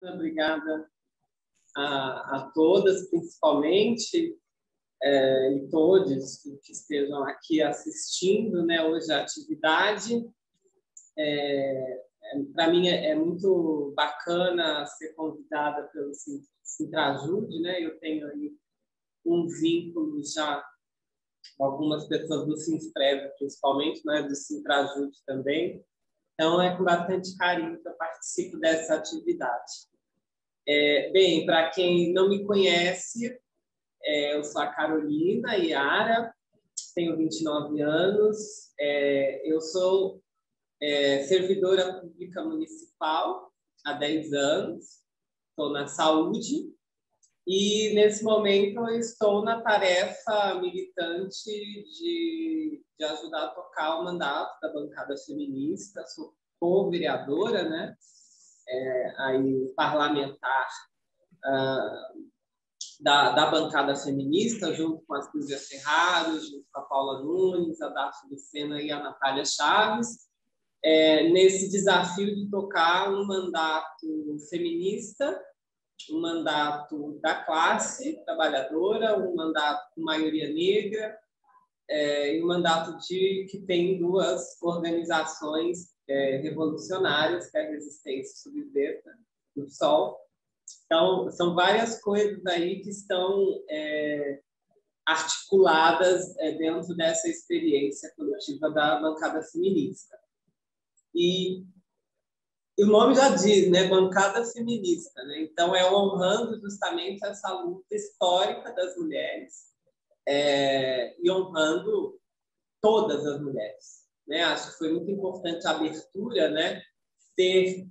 Obrigada a todas, principalmente, e todos que estejam aqui assistindo, né, hoje a atividade. Para mim é muito bacana ser convidada pelo Sintrajude, né? Eu tenho aí um vínculo já com algumas pessoas do Sinsprev, principalmente, né, do Sintrajude também. Então, é com bastante carinho que eu participo dessa atividade. Bem, para quem não me conhece, eu sou a Carolina Iara, tenho 29 anos, eu sou servidora pública municipal há 10 anos, estou na saúde e, nesse momento, eu estou na tarefa militante de ajudar a tocar o mandato da bancada feminista, sou co-vereadora, né? Aí, parlamentar da bancada feminista, junto com a Silvia Ferraro, junto com a Paula Nunes, a Daphne Lucena e a Natália Chaves, nesse desafio de tocar um mandato feminista, um mandato da classe trabalhadora, um mandato com maioria negra, e um mandato que tem duas organizações revolucionárias, que é a Resistência Subversa do PSOL. Então, são várias coisas aí que estão articuladas dentro dessa experiência coletiva da bancada feminista. E o nome já diz, né? Bancada feminista, né? Então, é honrando justamente essa luta histórica das mulheres e honrando todas as mulheres, né? Acho que foi muito importante a abertura, né? Ter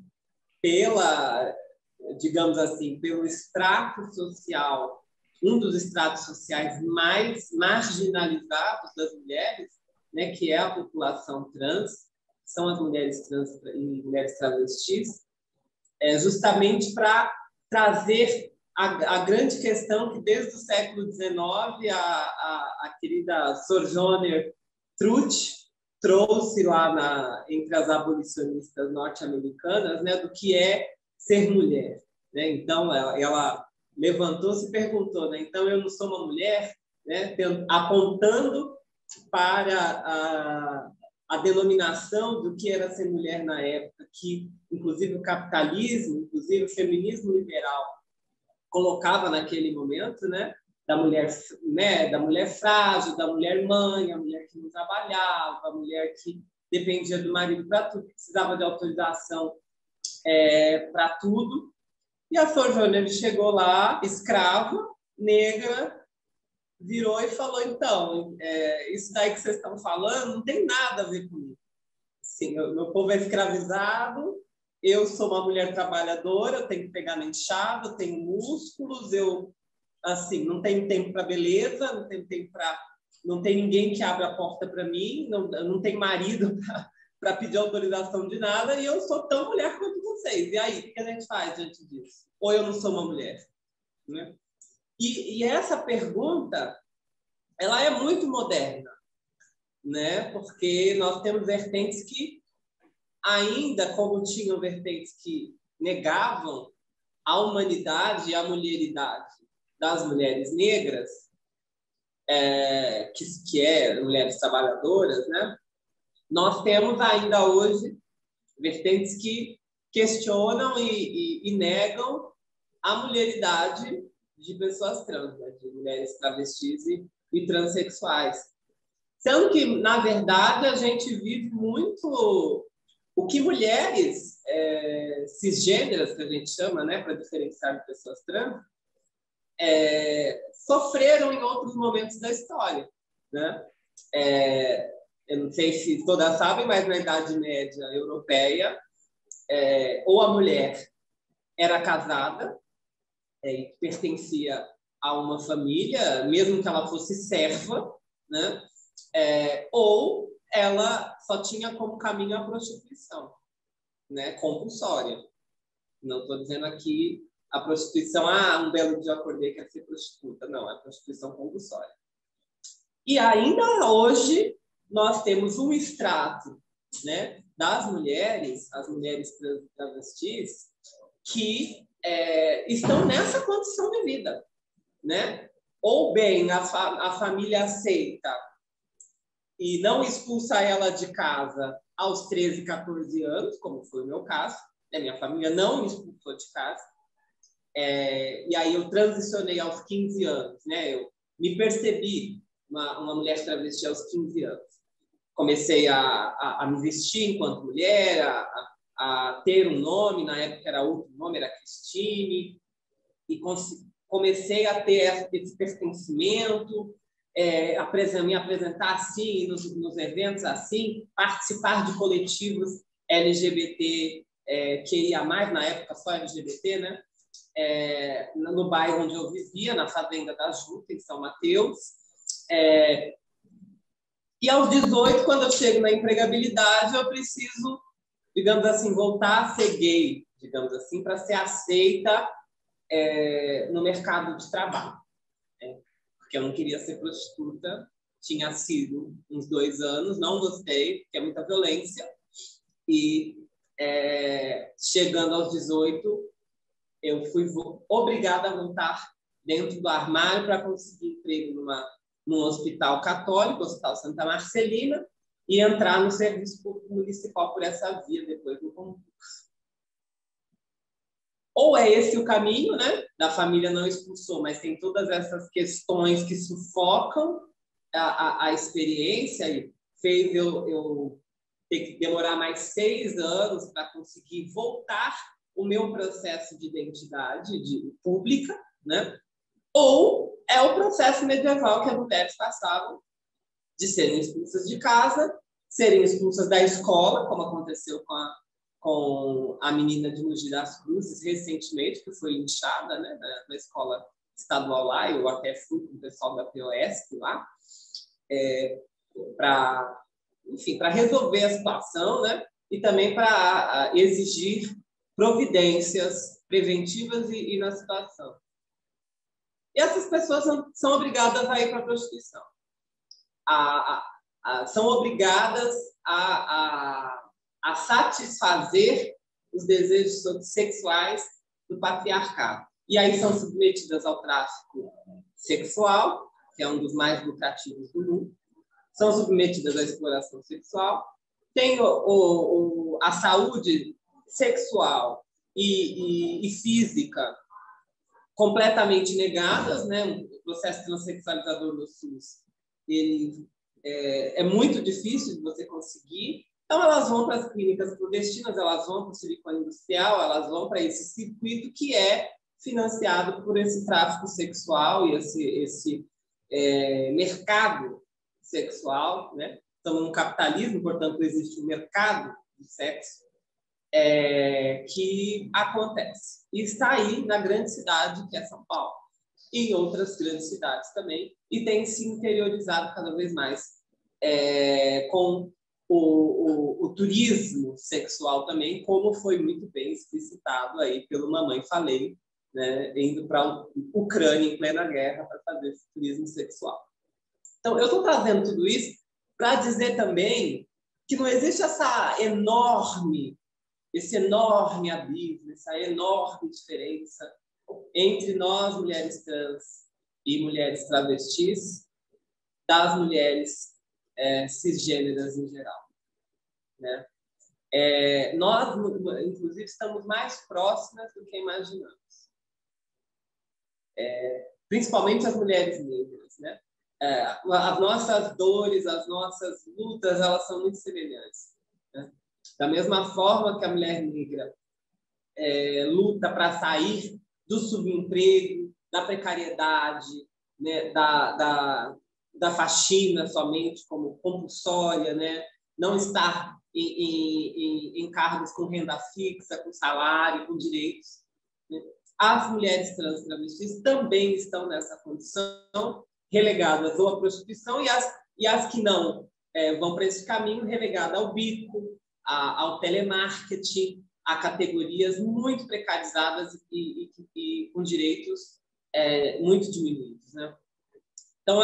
digamos assim, pelo extrato social, um dos estratos sociais mais marginalizados das mulheres, né, que é a população trans, são as mulheres trans e mulheres travestis, justamente para trazer a grande questão que, desde o século XIX, a querida Sojourner Truth trouxe lá entre as abolicionistas norte-americanas, né, do que é ser mulher, né? Então ela levantou-se e perguntou, né? Então eu não sou uma mulher, né? Apontando para a denominação do que era ser mulher na época, que inclusive o capitalismo, inclusive o feminismo liberal colocava naquele momento, né? Da mulher frágil, da mulher mãe, a mulher que não trabalhava, a mulher que dependia do marido para tudo, precisava de autorização para tudo. E a Sojourner chegou lá, escrava, negra, virou e falou: então, isso daí que vocês estão falando não tem nada a ver comigo. Assim, meu povo é escravizado, eu sou uma mulher trabalhadora, eu tenho que pegar na enxada, eu tenho músculos, eu assim, não tenho tempo para beleza, não tenho tempo para... Não tem ninguém que abra a porta para mim, não tem marido para pedir autorização de nada, e eu sou tão mulher quanto vocês. E aí, o que a gente faz diante disso? Ou eu não sou uma mulher? Né? E essa pergunta, ela é muito moderna, né? Porque nós temos vertentes que, ainda como tinham vertentes que negavam a humanidade e a mulheridade das mulheres negras, que mulheres trabalhadoras, né? Nós temos ainda hoje vertentes que questionam e negam a mulheridade de pessoas trans, né? De mulheres travestis e transexuais. Sendo que, na verdade, a gente vive muito o que mulheres cisgêneras, que a gente chama, né, para diferenciar de pessoas trans, sofreram em outros momentos da história, né? Eu não sei se todas sabem, mas na Idade Média Europeia, ou a mulher era casada e pertencia a uma família, mesmo que ela fosse serva, né? Ou ela só tinha como caminho a prostituição, né? Compulsória. Não estou dizendo aqui a prostituição, um belo dia eu acordei que quer ser prostituta. Não, é prostituição compulsória. E ainda hoje nós temos um extrato, né, das mulheres, as mulheres travestis, que estão nessa condição de vida, né? Ou bem a família aceita e não expulsa ela de casa aos 13, 14 anos, como foi o meu caso. A minha família não me expulsou de casa. E aí eu transicionei aos 15 anos, né? Eu me percebi uma mulher travesti aos 15 anos. Comecei a me vestir enquanto mulher, a ter um nome, na época era outro nome, era Cristine, e comecei a ter esse pertencimento, me apresentar assim, nos eventos assim, participar de coletivos LGBT, que ia mais, na época só LGBT, né? No bairro onde eu vivia, na Fazenda da Juta, em São Mateus. E aos 18, quando eu chego na empregabilidade, eu preciso, digamos assim, voltar a ser gay, digamos assim, para ser aceita no mercado de trabalho. Porque eu não queria ser prostituta, tinha sido uns 2 anos, não gostei, porque é muita violência. E chegando aos 18, eu fui obrigada a voltar dentro do armário para conseguir emprego num hospital católico, Hospital Santa Marcelina, e entrar no serviço público municipal por essa via, depois do concurso. Ou é esse o caminho, né? Da família não expulsou, mas tem todas essas questões que sufocam a experiência e fez eu ter que demorar mais 6 anos para conseguir voltar o meu processo de identidade pública, né? Ou é o processo medieval que as mulheres passavam de serem expulsas de casa, serem expulsas da escola, como aconteceu com a menina de Mogi das Cruzes recentemente, que foi linchada, né, na escola estadual lá. Eu até fui com o pessoal da POS lá, para resolver a situação, né, e também para exigir providências preventivas e na situação. E essas pessoas são obrigadas a ir para a prostituição. São obrigadas a satisfazer os desejos sexuais do patriarcado. E aí são submetidas ao tráfico sexual, que é um dos mais lucrativos do mundo. São submetidas à exploração sexual. Tem a saúde sexual e física completamente negadas, né? O processo transexualizador no SUS ele é muito difícil de você conseguir. Então, elas vão para as clínicas clandestinas, elas vão para o silicone industrial, elas vão para esse circuito que é financiado por esse tráfico sexual e esse mercado sexual, né? Estamos no capitalismo, portanto, existe um mercado do sexo que acontece. E está aí na grande cidade, que é São Paulo, e em outras grandes cidades também, e tem se interiorizado cada vez mais com o turismo sexual também, como foi muito bem explicitado aí pelo Mamãe Falei, né, indo para a Ucrânia em plena guerra para fazer esse turismo sexual. Então, eu estou trazendo tudo isso para dizer também que não existe esse enorme abismo, essa enorme diferença entre nós, mulheres trans e mulheres travestis, das mulheres cisgêneras em geral, né? Nós, inclusive, estamos mais próximas do que imaginamos. Principalmente as mulheres negras, né? As nossas dores, as nossas lutas, elas são muito semelhantes, né? Da mesma forma que a mulher negra luta para sair do subemprego, da precariedade, né? da faxina somente como compulsória, né? Não estar em cargos com renda fixa, com salário, com direitos, né? As mulheres trans travestis também estão nessa condição, relegadas ou à prostituição, e as que não vão para esse caminho, relegadas ao bico, ao telemarketing, a categorias muito precarizadas e com direitos muito diminuídos, né? Então,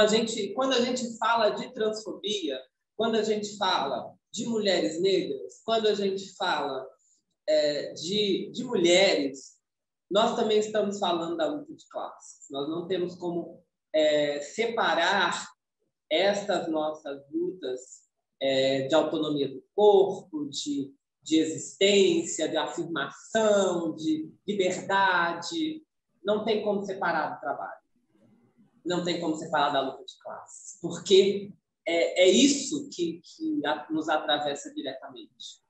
quando a gente fala de transfobia, quando a gente fala de mulheres negras, quando a gente fala de mulheres nós também estamos falando da luta de classes. Nós não temos como separar estas nossas lutas de autonomia do corpo, de existência, de afirmação, de liberdade. Não tem como separar do trabalho. Não tem como separar da luta de classes, porque é isso que nos atravessa diretamente.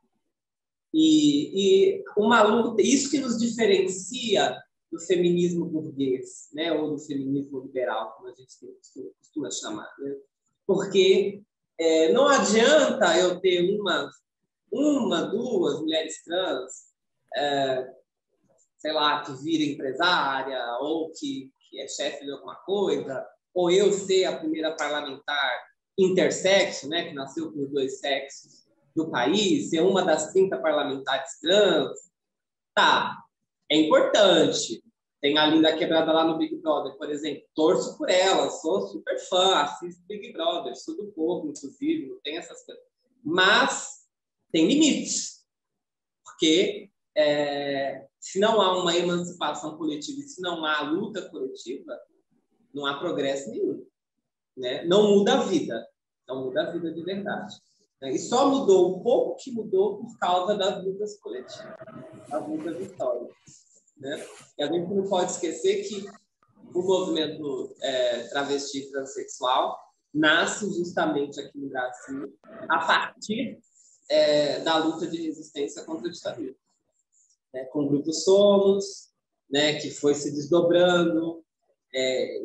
E uma luta, isso que nos diferencia do feminismo burguês, né, ou do feminismo liberal, como a gente costuma chamar, né? Porque não adianta eu ter duas mulheres trans, sei lá, que vira empresária ou que é chefe de alguma coisa, ou eu ser a primeira parlamentar intersexo, né, que nasceu com os dois sexos do país, ser uma das 30 parlamentares trans. Tá, é importante. Tem a Linda Quebrada lá no Big Brother, por exemplo. Torço por ela, sou super fã, assisto Big Brother, sou do povo, inclusive, não tem essas coisas. Mas tem limites, porque se não há uma emancipação coletiva e se não há luta coletiva, não há progresso nenhum, né? Não muda a vida, não muda a vida de verdade. E só mudou o pouco que mudou por causa das lutas coletivas, das lutas históricas, né? E a gente não pode esquecer que o movimento travesti e transexual nasce justamente aqui no Brasil a partir da luta de resistência contra a ditadura, né? Com o Grupo Somos, né, que foi se desdobrando,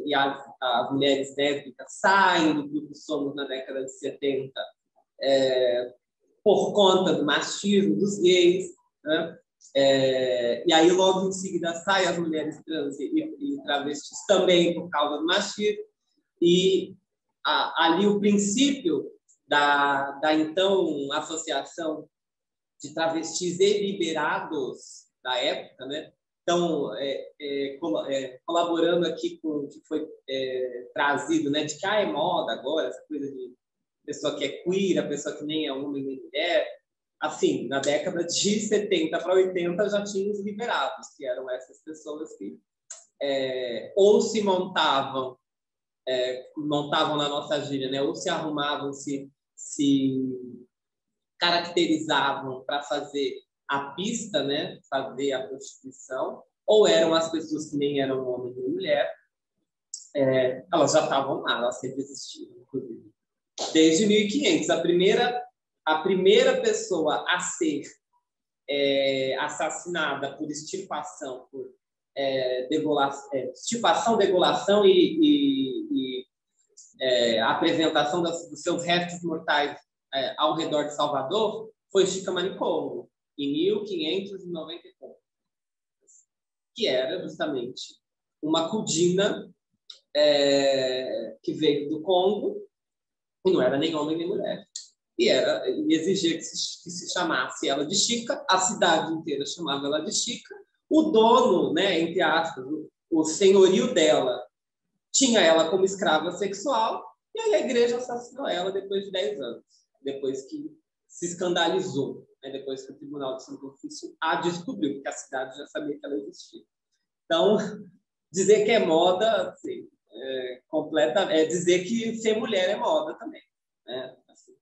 e as mulheres lésbicas saem do Grupo Somos na década de 70 por conta do machismo dos gays, né? E aí logo em seguida saem as mulheres trans e travestis também por causa do machismo, e ali o princípio da então Associação de Travestis e Liberados da época, né? Então, colaborando aqui com o que foi trazido, né, de que é moda agora, essa coisa de pessoa que é queer, a pessoa que nem é homem nem mulher. Assim, na década de 70 para 80 já tinha os liberados, que eram essas pessoas que ou se montavam na nossa gíria, né, ou se arrumavam, se caracterizavam para fazer a pista, né, fazer a prostituição, ou eram as pessoas que nem eram homem nem mulher, elas já estavam lá, elas sempre existiam, inclusive. Desde 1500, a primeira pessoa a ser assassinada por extirpação, por extirpação, degolação e apresentação dos seus restos mortais ao redor de Salvador foi Chica Manicongo, em 1594, que era justamente uma cudina que veio do Congo e não era nem homem nem mulher. E exigia que se chamasse ela de Chica, a cidade inteira chamava ela de Chica, o dono, né, entre aspas, o senhorio dela, tinha ela como escrava sexual, e aí a igreja assassinou ela depois de 10 anos, depois que se escandalizou, né, depois que o Tribunal de Santo Ofício a descobriu, porque a cidade já sabia que ela existia. Então, dizer que é moda, assim, dizer que ser mulher é moda também, né? Assim,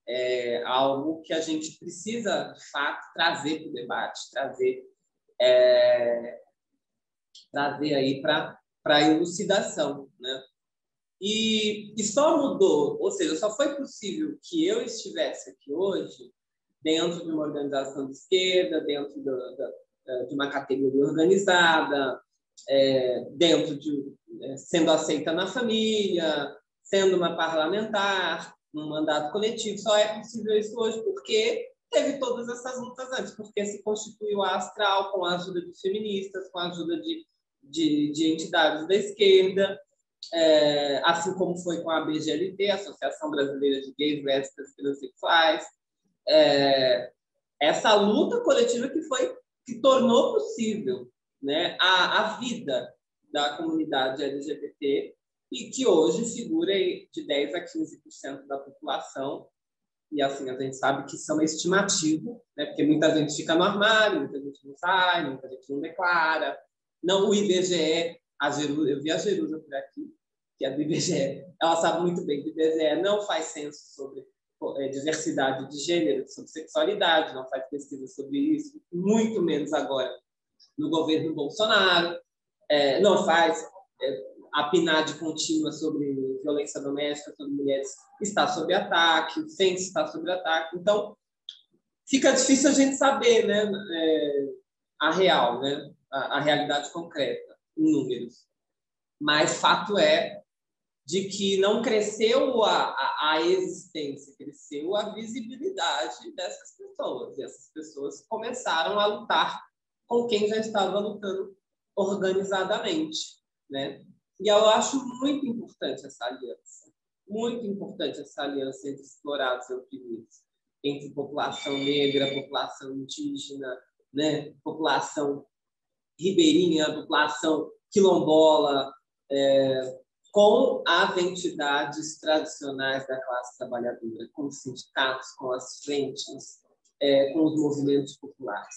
é algo que a gente precisa, de fato, trazer para o debate, trazer aí para a elucidação, né? E só mudou, ou seja, só foi possível que eu estivesse aqui hoje dentro de uma organização de esquerda, dentro de uma categoria organizada, sendo aceita na família, sendo uma parlamentar, um mandato coletivo. Só é possível isso hoje porque teve todas essas lutas antes, porque se constituiu a Astral com a ajuda de feministas, com a ajuda de entidades da esquerda, assim como foi com a ABGLT, Associação Brasileira de Gays, Lésbicas e Transexuais. Essa luta coletiva que tornou possível, né, a vida da comunidade LGBT e que hoje figura de 10% a 15% da população. E assim, a gente sabe que isso é uma estimativa, né, porque muita gente fica no armário, muita gente não sai, muita gente não declara, Não o IBGE, eu vi a Jerusa por aqui, que é do IBGE, ela sabe muito bem que o IBGE não faz censo sobre diversidade de gênero, sobre sexualidade, não faz pesquisa sobre isso, muito menos agora no governo Bolsonaro, não faz a PNAD contínua sobre violência doméstica sobre mulheres está sob ataque, o censo está sob ataque, então fica difícil a gente saber, né, a real, né, a realidade concreta, em números. Mas fato é de que não cresceu a existência, cresceu a visibilidade dessas pessoas. E essas pessoas começaram a lutar com quem já estava lutando organizadamente, né? E eu acho muito importante essa aliança, muito importante essa aliança entre explorados e oprimidos, entre população negra, população indígena, né? População ribeirinha, população quilombola, com as entidades tradicionais da classe trabalhadora, com os sindicatos, com as frentes, com os movimentos populares.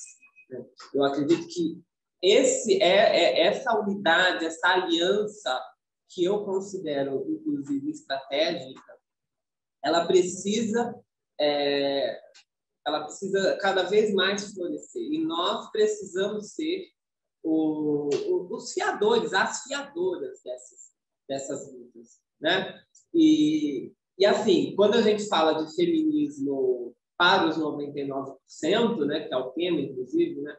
Eu acredito que essa unidade, essa aliança, que eu considero, inclusive, estratégica, ela precisa cada vez mais florescer. E nós precisamos ser os fiadores, as fiadoras dessas lutas, né? E assim, quando a gente fala de feminismo para os 99%, né, que é o tema, inclusive, né,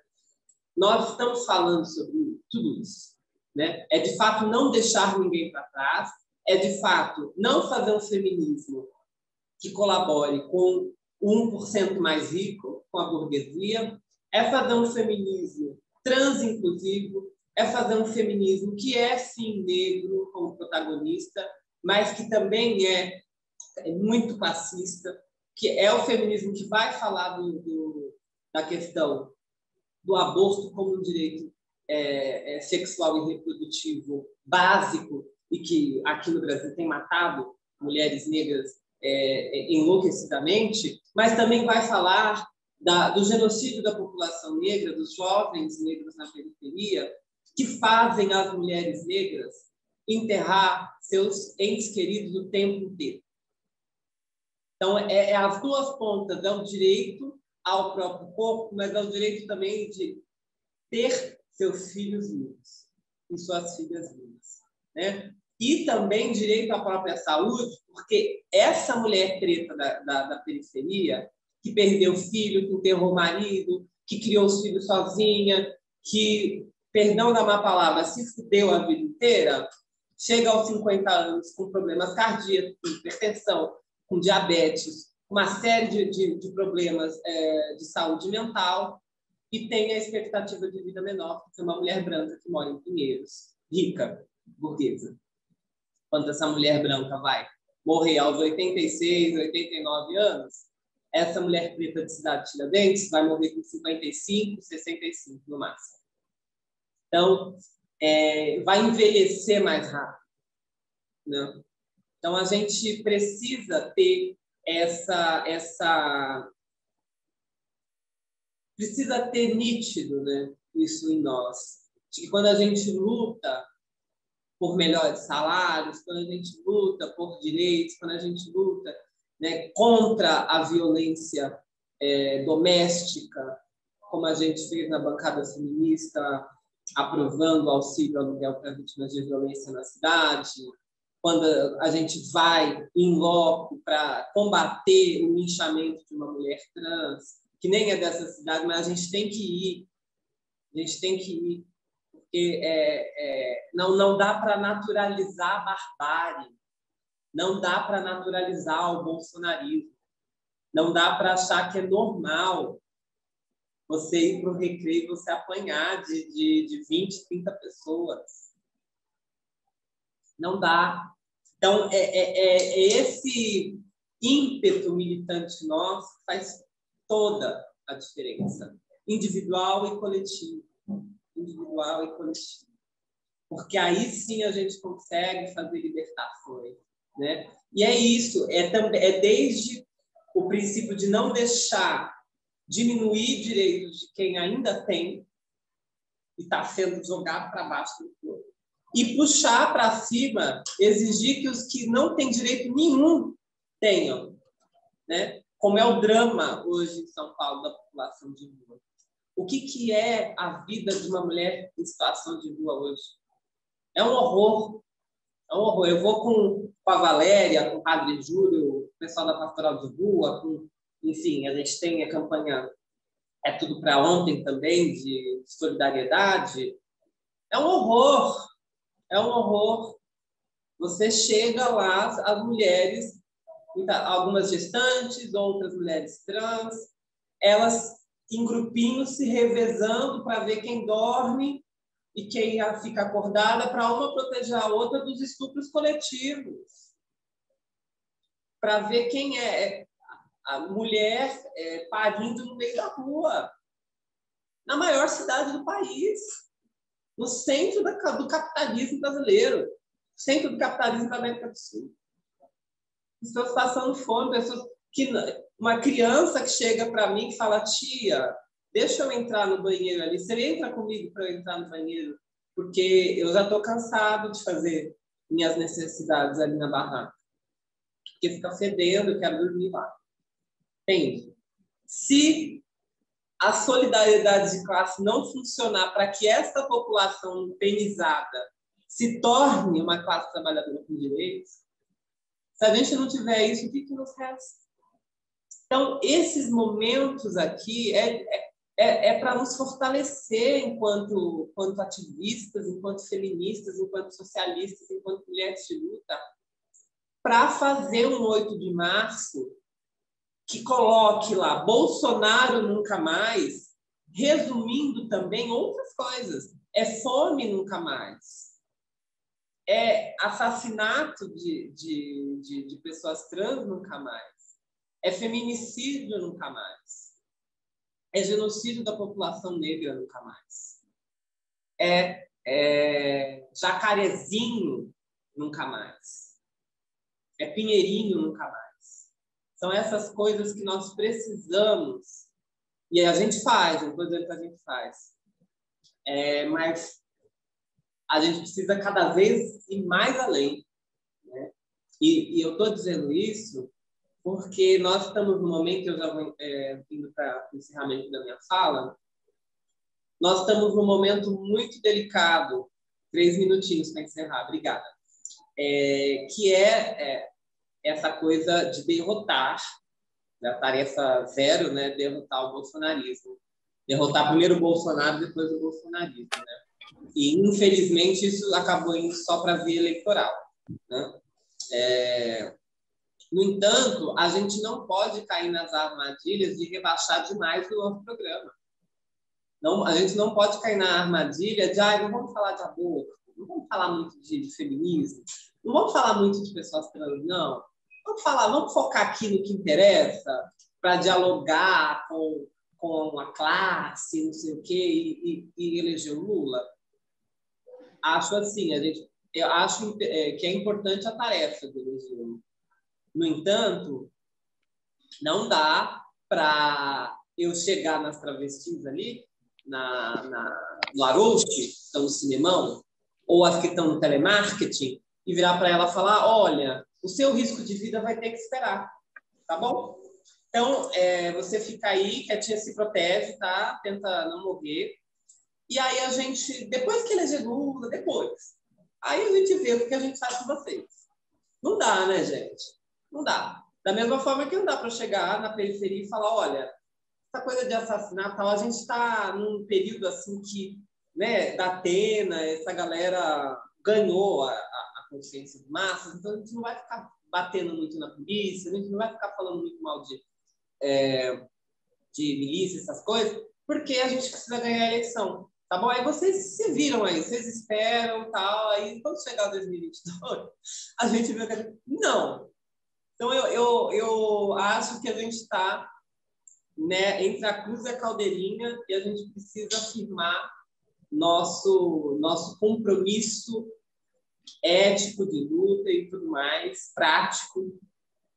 nós estamos falando sobre tudo isso, né? É de fato não deixar ninguém para trás, é de fato não fazer um feminismo que colabore com o 1% mais rico, com a burguesia, é fazer um feminismo transinclusivo, é fazer um feminismo que é, sim, negro como protagonista, mas que também é muito classista, que é o feminismo que vai falar da questão do aborto como um direito sexual e reprodutivo básico e que aqui no Brasil tem matado mulheres negras enlouquecidamente, mas também vai falar do genocídio da população negra, dos jovens negros na periferia, que fazem as mulheres negras enterrar seus entes queridos o tempo inteiro. Então, as duas pontas, é o direito ao próprio corpo, mas é o direito também de ter seus filhos vivos e suas filhas vivas, né? E também direito à própria saúde, porque essa mulher preta da periferia, que perdeu filho, que enterrou o marido, que criou os filhos sozinha, que, perdão da má palavra, se fudeu a vida inteira, chega aos 50 anos com problemas cardíacos, com hipertensão, com diabetes, uma série de problemas de saúde mental, e tem a expectativa de vida menor que uma mulher branca que mora em Pinheiros, rica, burguesa. Quando essa mulher branca vai morrer aos 86, 89 anos, essa mulher preta de Cidade Tiradentes vai morrer com 55, 65 no máximo. Então, vai envelhecer mais rápido, né? Então, a gente precisa ter precisa ter nítido, né, isso em nós. De que quando a gente luta por melhores salários, quando a gente luta por direitos, quando a gente luta, né, contra a violência doméstica, como a gente fez na bancada feminista, aprovando o auxílio aluguel para vítimas de violência na cidade, quando a gente vai em loco para combater o linchamento de uma mulher trans, que nem é dessa cidade, mas a gente tem que ir, porque não dá para naturalizar a barbárie, não dá para naturalizar o bolsonarismo, não dá para achar que é normal você ir para o recreio e você apanhar de 20, 30 pessoas. Não dá. Então, esse ímpeto militante nosso que faz toda a diferença, individual e coletivo. Individual e coletivo. Porque aí sim a gente consegue fazer libertações, né? E é isso, desde o princípio de não deixar diminuir direitos de quem ainda tem, e está sendo jogado para baixo do todo. E puxar para cima, exigir que os que não têm direito nenhum tenham, né? Como é o drama hoje em São Paulo da população de rua. O que é a vida de uma mulher em situação de rua hoje? É um horror. É um horror. Eu vou com a Valéria, com o Padre Júlio, o pessoal da Pastoral de Rua, enfim, a gente tem a campanha É Tudo para Ontem também, de solidariedade. É um horror. É um horror. Você chega lá, as mulheres, algumas gestantes, outras mulheres trans, elas em grupinhos se revezando para ver quem dorme e quem fica acordada, para uma proteger a outra dos estupros coletivos. Para ver quem é a mulher parindo no meio da rua, na maior cidade do país, no centro do capitalismo brasileiro, centro do capitalismo da América do Sul. Pessoas passando fome, uma criança que chega para mim e fala: tia, deixa eu entrar no banheiro ali, você entra comigo para eu entrar no banheiro? Porque eu já estou cansado de fazer minhas necessidades ali na barraca. Porque fica fedendo, eu quero dormir lá. Entende? Se a solidariedade de classe não funcionar para que essa população penizada se torne uma classe trabalhadora com direitos, se a gente não tiver isso, o que nos resta? Então, esses momentos aqui é para nos fortalecer enquanto ativistas, enquanto feministas, enquanto socialistas, enquanto mulheres de luta, para fazer um 8 de março que coloque lá Bolsonaro nunca mais, resumindo também outras coisas. É fome nunca mais. É assassinato de pessoas trans nunca mais. É feminicídio nunca mais. É genocídio da população negra nunca mais. É Jacarezinho nunca mais. É Pinheirinho nunca mais. São essas coisas que nós precisamos. E a gente faz, não estou dizendo que a gente faz. Mas a gente precisa cada vez ir mais além. Né? E eu estou dizendo isso porque nós estamos no momento, eu já vou indo para o encerramento da minha fala, nós estamos num momento muito delicado, 3 minutinhos para encerrar, obrigada, que essa coisa de derrotar, a tarefa zero, né, derrotar o bolsonarismo. Derrotar primeiro o Bolsonaro, depois o bolsonarismo. Né? E, infelizmente, isso acabou indo só para a via eleitoral. Né? No entanto, a gente não pode cair nas armadilhas de rebaixar demais o nosso programa. Não, a gente não pode cair na armadilha de não vamos falar de aborto, não vamos falar muito de feminismo, não vamos falar muito de pessoas trans, não. Vamos focar aqui no que interessa para dialogar com a classe, não sei o quê, e eleger o Lula. Acho assim, eu acho que é importante a tarefa do eleger o Lula. No entanto, não dá para eu chegar nas travestis ali, no Arouche, que estão no Cinemão, ou as que estão no telemarketing, e virar para ela e falar: olha, o seu risco de vida vai ter que esperar, tá bom? Então, você fica aí, quietinha, se protege, tá? Tenta não morrer. E aí a gente, depois que eleger Lula, aí a gente vê o que a gente faz com vocês. Não dá, né, gente? Não dá. Da mesma forma que não dá para chegar na periferia e falar: olha, essa coisa de assassinato, a gente está num período assim que, né, da Atena, essa galera ganhou a consciência de massas, então a gente não vai ficar batendo muito na polícia, a gente não vai ficar falando muito mal de milícia, essas coisas, porque a gente precisa ganhar a eleição. Tá bom? Aí vocês se viram aí, vocês esperam, tal, aí quando chegar 2022, a gente vê que... Não. Então, eu acho que a gente está, né, entre a cruz e a caldeirinha, e a gente precisa afirmar nosso compromisso ético de luta e tudo mais, prático,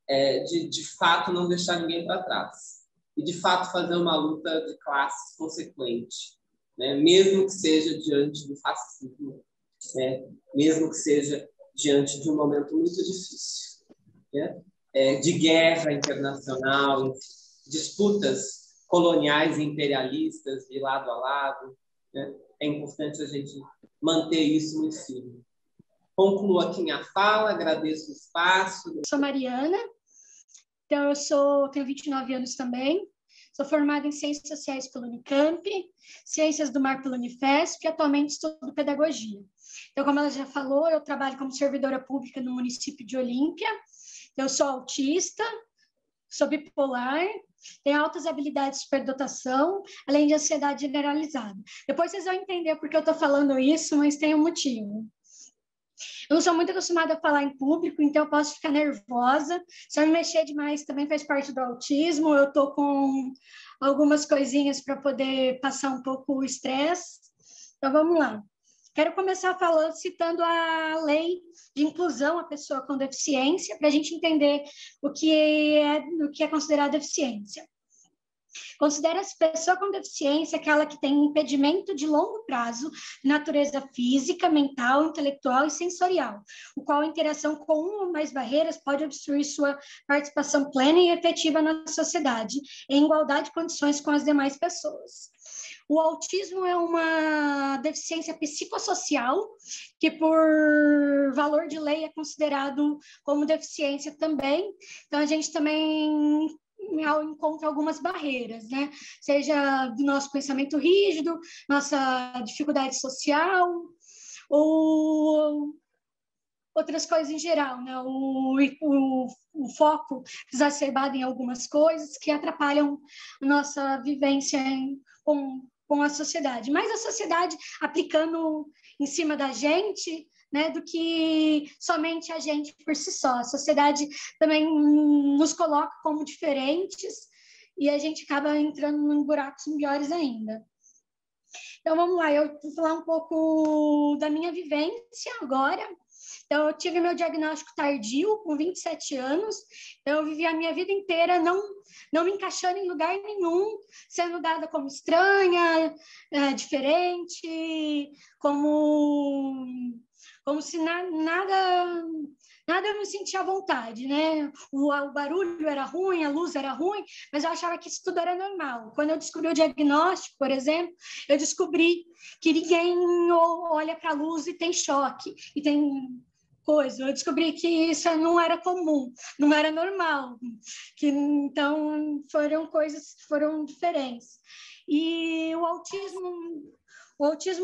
de fato não deixar ninguém para trás. E, de fato, fazer uma luta de classes consequente. né? Mesmo que seja diante do fascismo, né? Mesmo que seja diante de um momento muito difícil, né? De guerra internacional, disputas coloniais e imperialistas de lado a lado, né? É importante a gente manter isso muito firme. Concluo aqui minha fala, agradeço o espaço. Sou Mariana, então tenho 29 anos também, sou formada em Ciências Sociais pela Unicamp, Ciências do Mar pela Unifesp e atualmente estudo Pedagogia. Então, como ela já falou, eu trabalho como servidora pública no município de Olímpia, eu sou autista, sou bipolar, tenho altas habilidades de superdotação, além de ansiedade generalizada. Depois vocês vão entender por que eu estou falando isso, mas tem um motivo. Eu não sou muito acostumada a falar em público, então eu posso ficar nervosa. Se eu me mexer demais, também faz parte do autismo. Eu estou com algumas coisinhas para poder passar um pouco o estresse. Então, vamos lá. Quero começar falando, citando a lei de inclusão à pessoa com deficiência, para a gente entender o que é considerado deficiência. Considera-se pessoa com deficiência aquela que tem impedimento de longo prazo de natureza física, mental, intelectual e sensorial, o qual a interação com uma ou mais barreiras pode obstruir sua participação plena e efetiva na sociedade, em igualdade de condições com as demais pessoas. O autismo é uma deficiência psicossocial que, por valor de lei, é considerado como deficiência também. Então, a gente também encontra algumas barreiras, né? Seja do nosso pensamento rígido, nossa dificuldade social, ou outras coisas em geral, né? O foco exacerbado em algumas coisas que atrapalham a nossa vivência com a sociedade. Mas a sociedade aplicando em cima da gente, né, do que somente a gente por si só. A sociedade também nos coloca como diferentes e a gente acaba entrando em buracos piores ainda. Então, vamos lá, eu vou falar um pouco da minha vivência agora. Então, eu tive meu diagnóstico tardio, com 27 anos. Então, eu vivi a minha vida inteira não me encaixando em lugar nenhum, sendo dada como estranha, diferente, como se nada eu me sentia à vontade, né? O barulho era ruim, a luz era ruim, mas eu achava que isso tudo era normal. Quando eu descobri o diagnóstico, por exemplo, eu descobri que ninguém olha para a luz e tem choque, e tem coisa. Eu descobri que isso não era comum, não era normal. Então, foram coisas que foram diferentes. E o autismo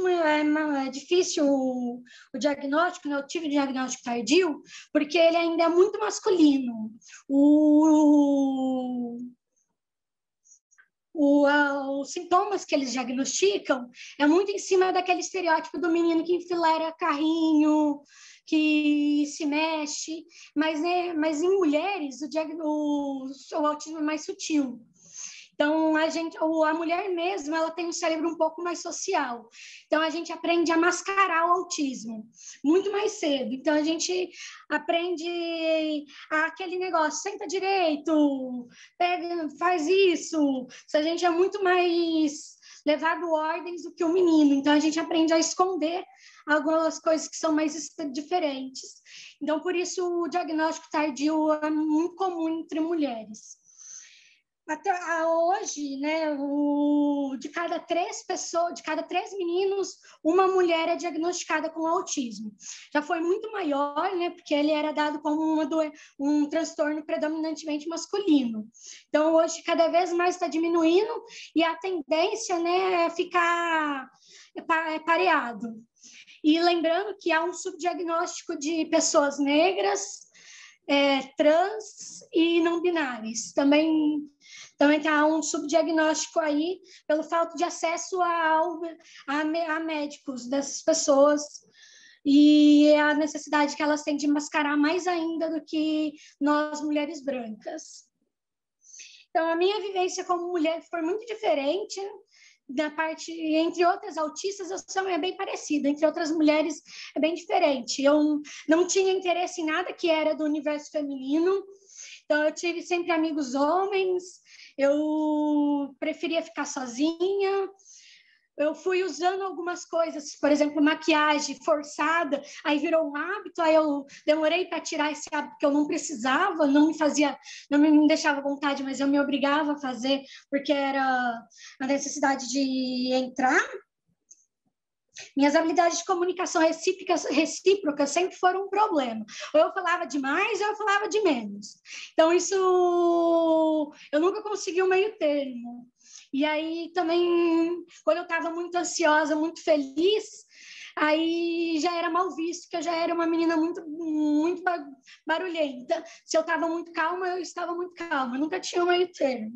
é difícil o diagnóstico, né? Eu tive diagnóstico tardio, porque ele ainda é muito masculino. Os sintomas que eles diagnosticam é muito em cima daquele estereótipo do menino que enfilera carrinho, que se mexe, mas em mulheres o autismo é mais sutil. Então, a mulher mesmo, ela tem um cérebro um pouco mais social. Então, a gente aprende a mascarar o autismo muito mais cedo. Então, a gente aprende aquele negócio, senta direito, pega, faz isso. A gente é muito mais levado ordens do que o menino. Então, a gente aprende a esconder algumas coisas que são mais diferentes. Então, por isso, o diagnóstico tardio é muito comum entre mulheres. Até hoje, né, de cada 3 pessoas, de cada 3 meninos, uma mulher é diagnosticada com autismo. Já foi muito maior, né, porque ele era dado como um transtorno predominantemente masculino. Então, hoje, cada vez mais está diminuindo e a tendência, né, é ficar pareado. E lembrando que há um subdiagnóstico de pessoas negras, trans e não binárias. Também há um subdiagnóstico aí pelo falta de acesso a médicos dessas pessoas e a necessidade que elas têm de mascarar mais ainda do que nós, mulheres brancas. Então, a minha vivência como mulher foi muito diferente. Da parte, entre outras autistas, a situação é bem parecida. Entre outras mulheres, é bem diferente. Eu não tinha interesse em nada que era do universo feminino. Então, eu tive sempre amigos homens. Eu preferia ficar sozinha. eu fui usando algumas coisas, por exemplo, maquiagem forçada, aí virou um hábito, aí eu demorei para tirar esse hábito que eu não precisava, não me deixava à vontade, mas eu me obrigava a fazer, porque era a necessidade de entrar. Minhas habilidades de comunicação recíproca sempre foram um problema. Ou eu falava demais ou eu falava de menos. Então, isso eu nunca consegui um meio termo. E aí também, quando eu estava muito ansiosa, muito feliz, aí já era mal visto, que eu já era uma menina muito barulhenta. Se eu estava muito calma, eu estava muito calma. Eu nunca tinha um meio termo.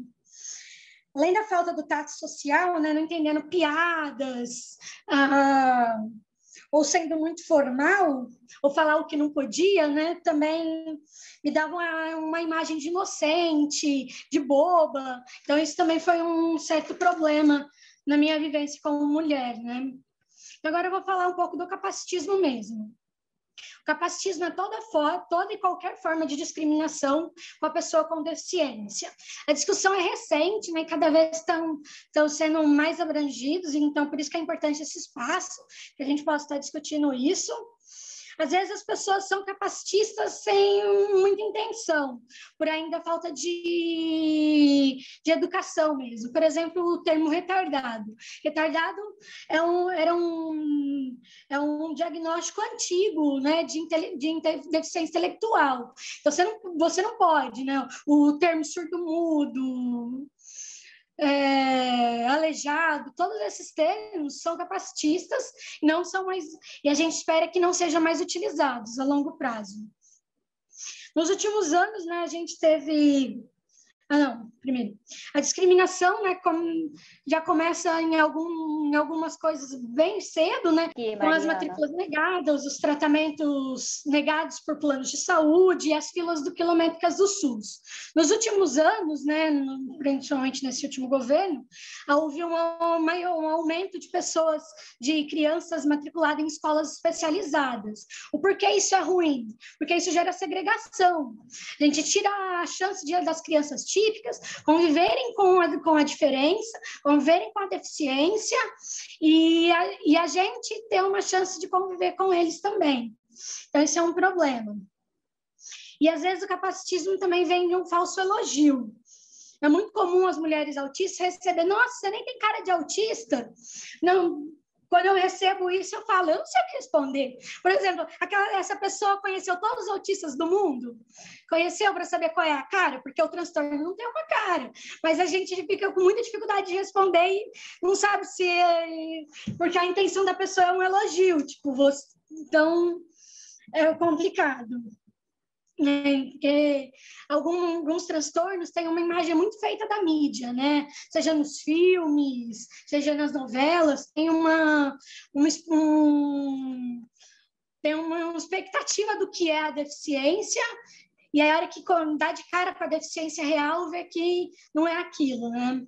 Além da falta do tato social, né, não entendendo piadas, ou sendo muito formal, ou falar o que não podia, né, também me dava uma imagem de inocente, de boba. Então, isso também foi um certo problema na minha vivência como mulher, né? Agora eu vou falar um pouco do capacitismo mesmo. O capacitismo é toda e qualquer forma de discriminação com a pessoa com deficiência. A discussão é recente, né? Cada vez estão sendo mais abrangidos, então por isso que é importante esse espaço, que a gente possa estar discutindo isso. Às vezes as pessoas são capacitistas sem muita intenção, por ainda falta de educação mesmo. Por exemplo, o termo retardado. Retardado é um diagnóstico antigo, né, de deficiência intelectual. Então, você não pode, né? O termo surdo-mudo, aleijado, todos esses termos são capacitistas, não são mais, e a gente espera que não sejam mais utilizados a longo prazo. Nos últimos anos, né, a gente teve... primeiro. A discriminação, né, já começa em algumas coisas bem cedo, né, com as matrículas negadas, os tratamentos negados por planos de saúde e as filas quilométricas do SUS. Nos últimos anos, né, principalmente nesse último governo, houve um aumento de pessoas, de crianças matriculadas em escolas especializadas. O porquê isso é ruim? Porque isso gera segregação. A gente tira a chance das crianças típicas conviverem com a diferença, conviverem com a deficiência e a gente ter uma chance de conviver com eles também. Então, isso é um problema. E, às vezes, o capacitismo também vem de um falso elogio. É muito comum as mulheres autistas receberem: nossa, você nem tem cara de autista. Não... Quando eu recebo isso, eu falo, eu não sei o que responder. Por exemplo, essa pessoa conheceu todos os autistas do mundo? Conheceu para saber qual é a cara? Porque o transtorno não tem uma cara. Mas a gente fica com muita dificuldade de responder e não sabe se é... Porque a intenção da pessoa é um elogio. Tipo, então, é complicado. Porque alguns transtornos têm uma imagem muito feita da mídia, né? Seja nos filmes, seja nas novelas, tem uma expectativa do que é a deficiência, e aí a hora que dá de cara com a deficiência real, vê que não é aquilo, né?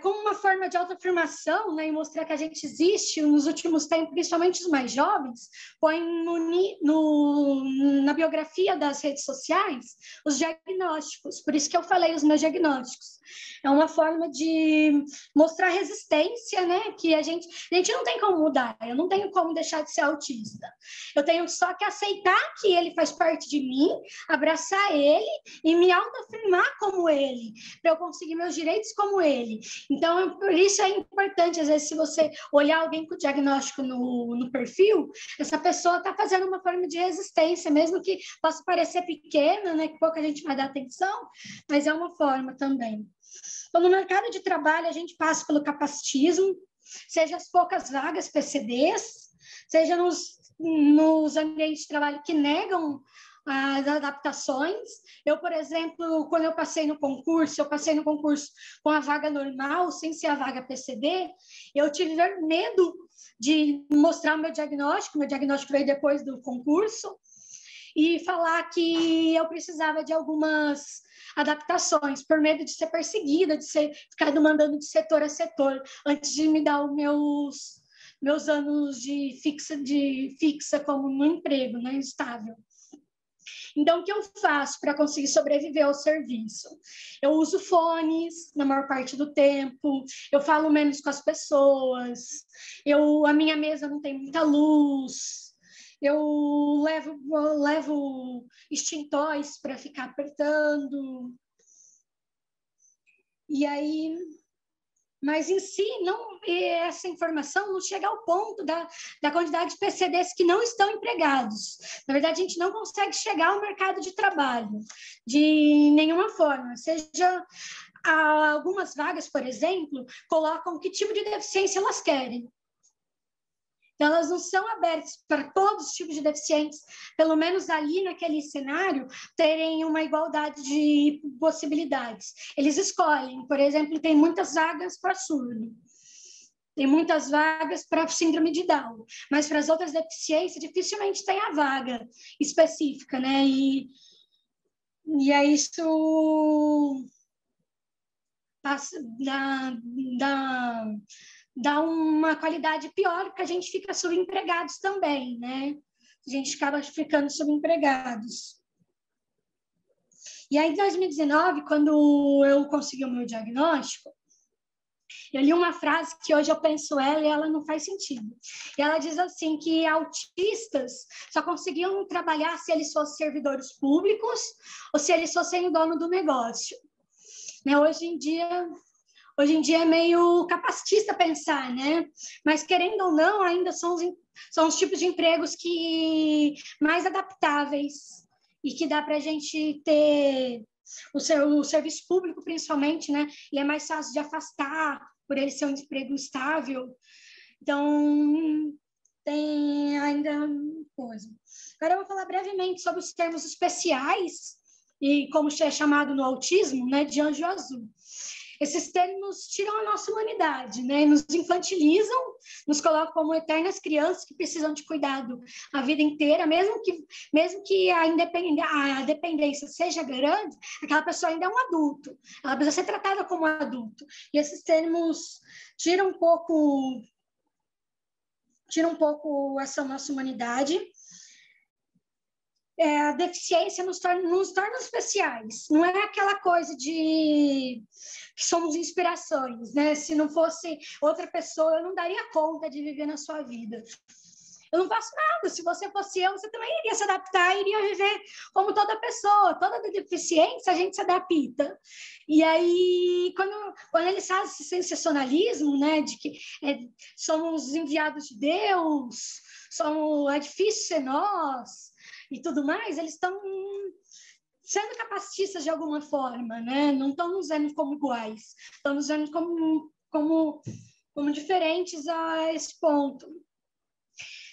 Como uma forma de autoafirmação, né, e mostrar que a gente existe, nos últimos tempos, principalmente os mais jovens, põe na biografia das redes sociais os diagnósticos. Por isso que eu falei os meus diagnósticos. É uma forma de mostrar resistência, né, que a gente não tem como mudar, eu não tenho como deixar de ser autista. Eu tenho só que aceitar que ele faz parte de mim, abraçar ele e me autoafirmar como ele, para eu conseguir meus direitos como ele. Então, por isso é importante, às vezes, se você olhar alguém com diagnóstico no perfil, essa pessoa está fazendo uma forma de resistência, mesmo que possa parecer pequena, né, que pouca gente vai dar atenção, mas é uma forma também. Então, no mercado de trabalho, a gente passa pelo capacitismo, seja as poucas vagas PCDs, seja nos ambientes de trabalho que negam as adaptações. Eu, por exemplo, quando eu passei no concurso com a vaga normal, sem ser a vaga PCD, eu tive medo de mostrar o meu diagnóstico veio depois do concurso, e falar que eu precisava de algumas adaptações, por medo de ser perseguida, ficar demandando de setor a setor, antes de me dar os meus anos de fixa como no emprego, né, estável. Então, o que eu faço para conseguir sobreviver ao serviço? Eu uso fones na maior parte do tempo, eu falo menos com as pessoas, a minha mesa não tem muita luz, eu levo extintores para ficar apertando. E aí... Mas, em si, essa informação não chega ao ponto da quantidade de PCDs que não estão empregados. Na verdade, a gente não consegue chegar ao mercado de trabalho de nenhuma forma. Seja, algumas vagas, por exemplo, colocam que tipo de deficiência elas querem. Então, elas não são abertas para todos os tipos de deficientes, pelo menos ali naquele cenário, terem uma igualdade de possibilidades. Eles escolhem, por exemplo, tem muitas vagas para surdo, tem muitas vagas para síndrome de Down, mas para as outras deficiências dificilmente tem a vaga específica, né? E é isso dá uma qualidade pior, porque a gente fica subempregados também, né? A gente acaba ficando subempregados. E aí, em 2019, quando eu consegui o meu diagnóstico, eu li uma frase que hoje eu penso ela e ela não faz sentido. E ela diz assim, que autistas só conseguiam trabalhar se eles fossem servidores públicos ou se eles fossem o dono do negócio. Né? Hoje em dia é meio capacitista pensar, né? Mas, querendo ou não, ainda são os tipos de empregos que mais adaptáveis e que dá para a gente ter o serviço público, principalmente, né? Ele é mais fácil de afastar, por ele ser um emprego estável. Então, tem ainda coisa. Agora, eu vou falar brevemente sobre os termos especiais e como é chamado no autismo, né? De anjo azul. Esses termos tiram a nossa humanidade, né? Nos infantilizam, nos colocam como eternas crianças que precisam de cuidado a vida inteira, mesmo que a dependência seja grande, aquela pessoa ainda é um adulto, ela precisa ser tratada como adulto. E esses termos tiram um pouco essa nossa humanidade. A deficiência nos torna especiais. Não é aquela coisa de que somos inspirações, né? Se não fosse outra pessoa, eu não daria conta de viver na sua vida. Eu não faço nada. Se você fosse eu, você também iria se adaptar, iria viver como toda pessoa. Toda deficiência, a gente se adapta. E aí, quando eles fazem esse sensacionalismo, né, de que somos enviados de Deus, é difícil ser nós, e tudo mais, eles estão sendo capacitistas de alguma forma, né? Não estão nos vendo como iguais, estão nos vendo como diferentes a esse ponto.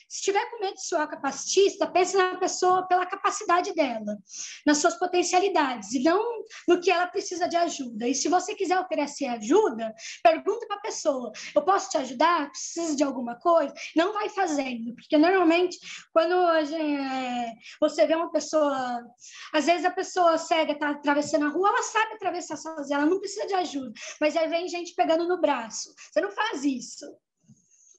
Se tiver com medo de soar capacitista, pense na pessoa pela capacidade dela, nas suas potencialidades, e não no que ela precisa de ajuda. E se você quiser oferecer ajuda, pergunta para a pessoa, eu posso te ajudar? Precisa de alguma coisa? Não vai fazendo, porque normalmente, quando você vê uma pessoa, às vezes a pessoa cega está atravessando a rua, ela sabe atravessar sozinha, ela não precisa de ajuda, mas aí vem gente pegando no braço. Você não faz isso.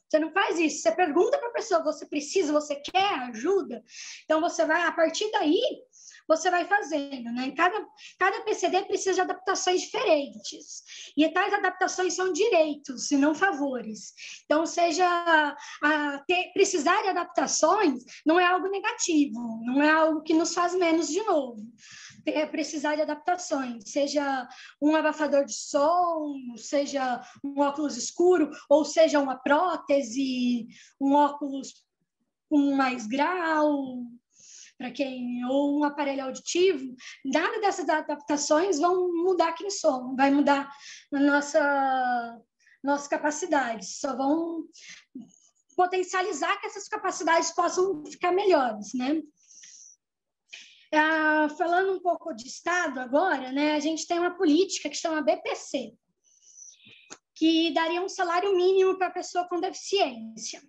Você não faz isso. Você pergunta para a pessoa, você precisa, você quer ajuda? Então, você vai, a partir daí, você vai fazendo, né? Cada PCD precisa de adaptações diferentes. E tais adaptações são direitos e não favores. Então, precisar de adaptações não é algo negativo, não é algo que nos faz menos de novo. Precisar de adaptações, seja um abafador de som, seja um óculos escuro, ou seja uma prótese, um óculos com mais grau, ou um aparelho auditivo, nada dessas adaptações vão mudar quem somos, vai mudar a nossa capacidades, só vão potencializar que essas capacidades possam ficar melhores, né? Falando um pouco de Estado agora, né, a gente tem uma política que chama BPC, que daria um salário mínimo para a pessoa com deficiência.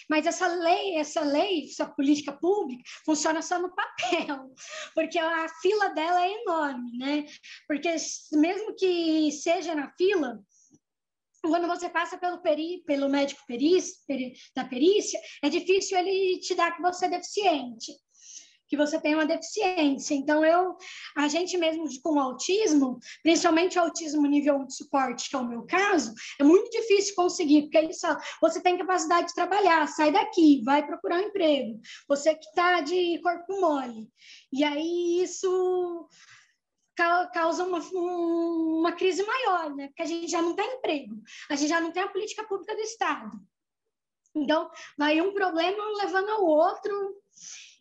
Mas essa política pública funciona só no papel, porque a fila dela é enorme, né? Porque mesmo que seja na fila, quando você passa pelo médico da perícia, é difícil ele te dar que você é deficiente. que você tem uma deficiência. Então, a gente mesmo com autismo, principalmente o autismo nível 1 de suporte, que é o meu caso, é muito difícil conseguir, porque eles falam, você tem capacidade de trabalhar, sai daqui, vai procurar um emprego, você que está de corpo mole. E aí isso causa uma crise maior, né? Porque a gente já não tem emprego, a gente já não tem a política pública do Estado. Então, vai um problema levando ao outro,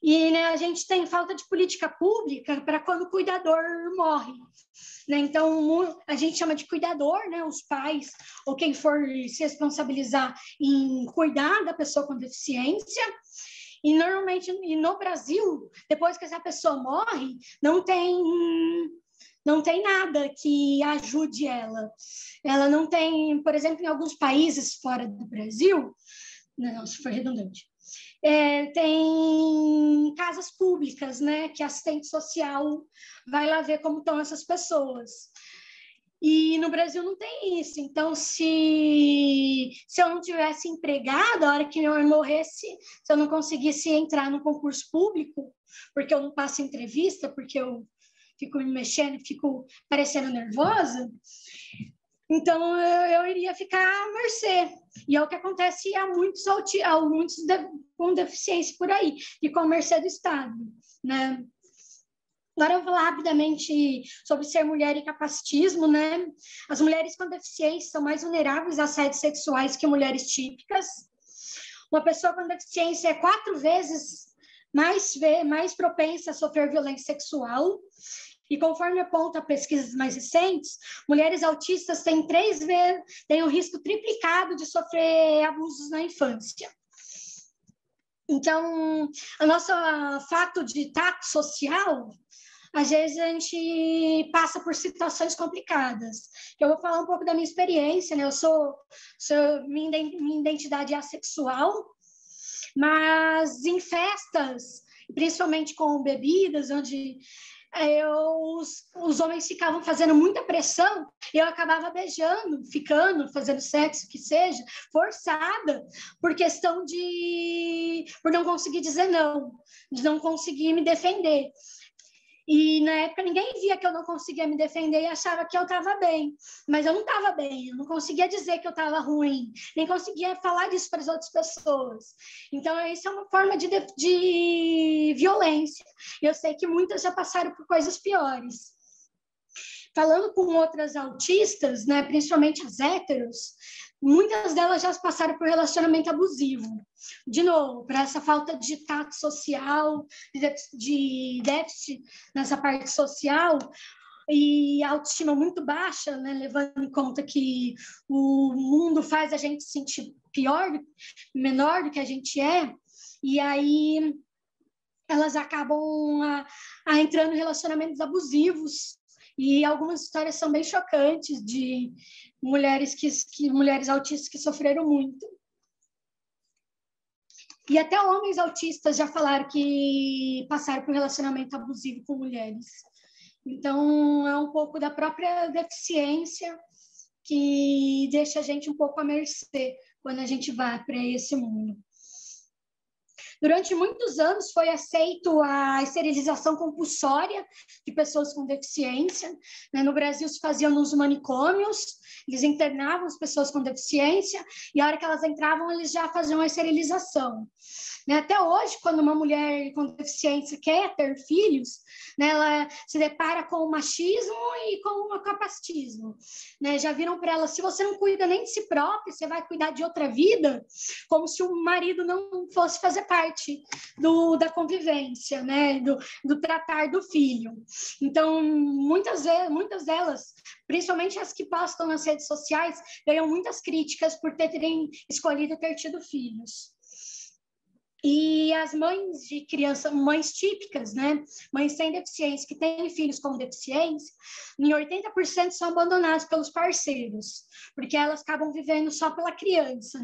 e né, a gente tem falta de política pública para quando o cuidador morre. Né? Então, a gente chama de cuidador, né? Os pais ou quem for se responsabilizar em cuidar da pessoa com deficiência. E normalmente, no Brasil, depois que essa pessoa morre, não tem nada que ajude ela. Ela não tem, por exemplo, em alguns países fora do Brasil, não, isso foi redundante, tem casas públicas, né, que a assistente social vai lá ver como estão essas pessoas. E no Brasil não tem isso. Então, se eu não tivesse empregada, a hora que eu morresse, se eu não conseguisse entrar no concurso público, porque eu não passo entrevista, porque eu fico me mexendo, fico parecendo nervosa, então eu iria ficar à mercê. E é o que acontece a muitos com deficiência por aí, e com a mercê do Estado, né? Agora eu vou falar rapidamente sobre ser mulher e capacitismo, né? As mulheres com deficiência são mais vulneráveis a assédios sexuais que mulheres típicas. Uma pessoa com deficiência é 4 vezes mais propensa a sofrer violência sexual. E conforme aponta pesquisas mais recentes, mulheres autistas têm 3 vezes, têm um risco triplicado de sofrer abusos na infância. Então, o nosso fato de tato social, às vezes a gente passa por situações complicadas. Eu vou falar um pouco da minha experiência, né? Minha identidade é assexual, mas em festas, principalmente com bebidas, onde os homens ficavam fazendo muita pressão e eu acabava beijando, ficando, fazendo sexo, que seja, forçada, por questão por não conseguir dizer não, de não conseguir me defender. E na época ninguém via que eu não conseguia me defender e achava que eu estava bem, mas eu não estava bem, eu não conseguia dizer que eu estava ruim, nem conseguia falar disso para as outras pessoas. Então isso é uma forma de violência. Eu sei que muitas já passaram por coisas piores. Falando com outras autistas, né, principalmente as héteros, muitas delas já passaram por relacionamento abusivo. De novo, para essa falta de tato social, de déficit nessa parte social, e autoestima muito baixa, né, levando em conta que o mundo faz a gente se sentir pior, menor do que a gente é, e aí elas acabam entrando em relacionamentos abusivos. E algumas histórias são bem chocantes de mulheres mulheres autistas que sofreram muito. E até homens autistas já falaram que passaram por relacionamento abusivo com mulheres. Então, é um pouco da própria deficiência que deixa a gente um pouco à mercê quando a gente vai para esse mundo. Durante muitos anos foi aceito a esterilização compulsória de pessoas com deficiência. No Brasil se fazia nos manicômios, eles internavam as pessoas com deficiência e a hora que elas entravam eles já faziam a esterilização. Até hoje, quando uma mulher com deficiência quer ter filhos, ela se depara com o machismo e com o capacitismo. Já viram para ela, se você não cuida nem de si própria, você vai cuidar de outra vida, como se o marido não fosse fazer parte da convivência, do tratar do filho. Então, muitas delas, principalmente as que postam nas redes sociais, ganham muitas críticas por terem escolhido ter tido filhos. E as mães de criança, mães típicas, mães sem deficiência, que têm filhos com deficiência, em 80% são abandonadas pelos parceiros, porque elas acabam vivendo só pela criança,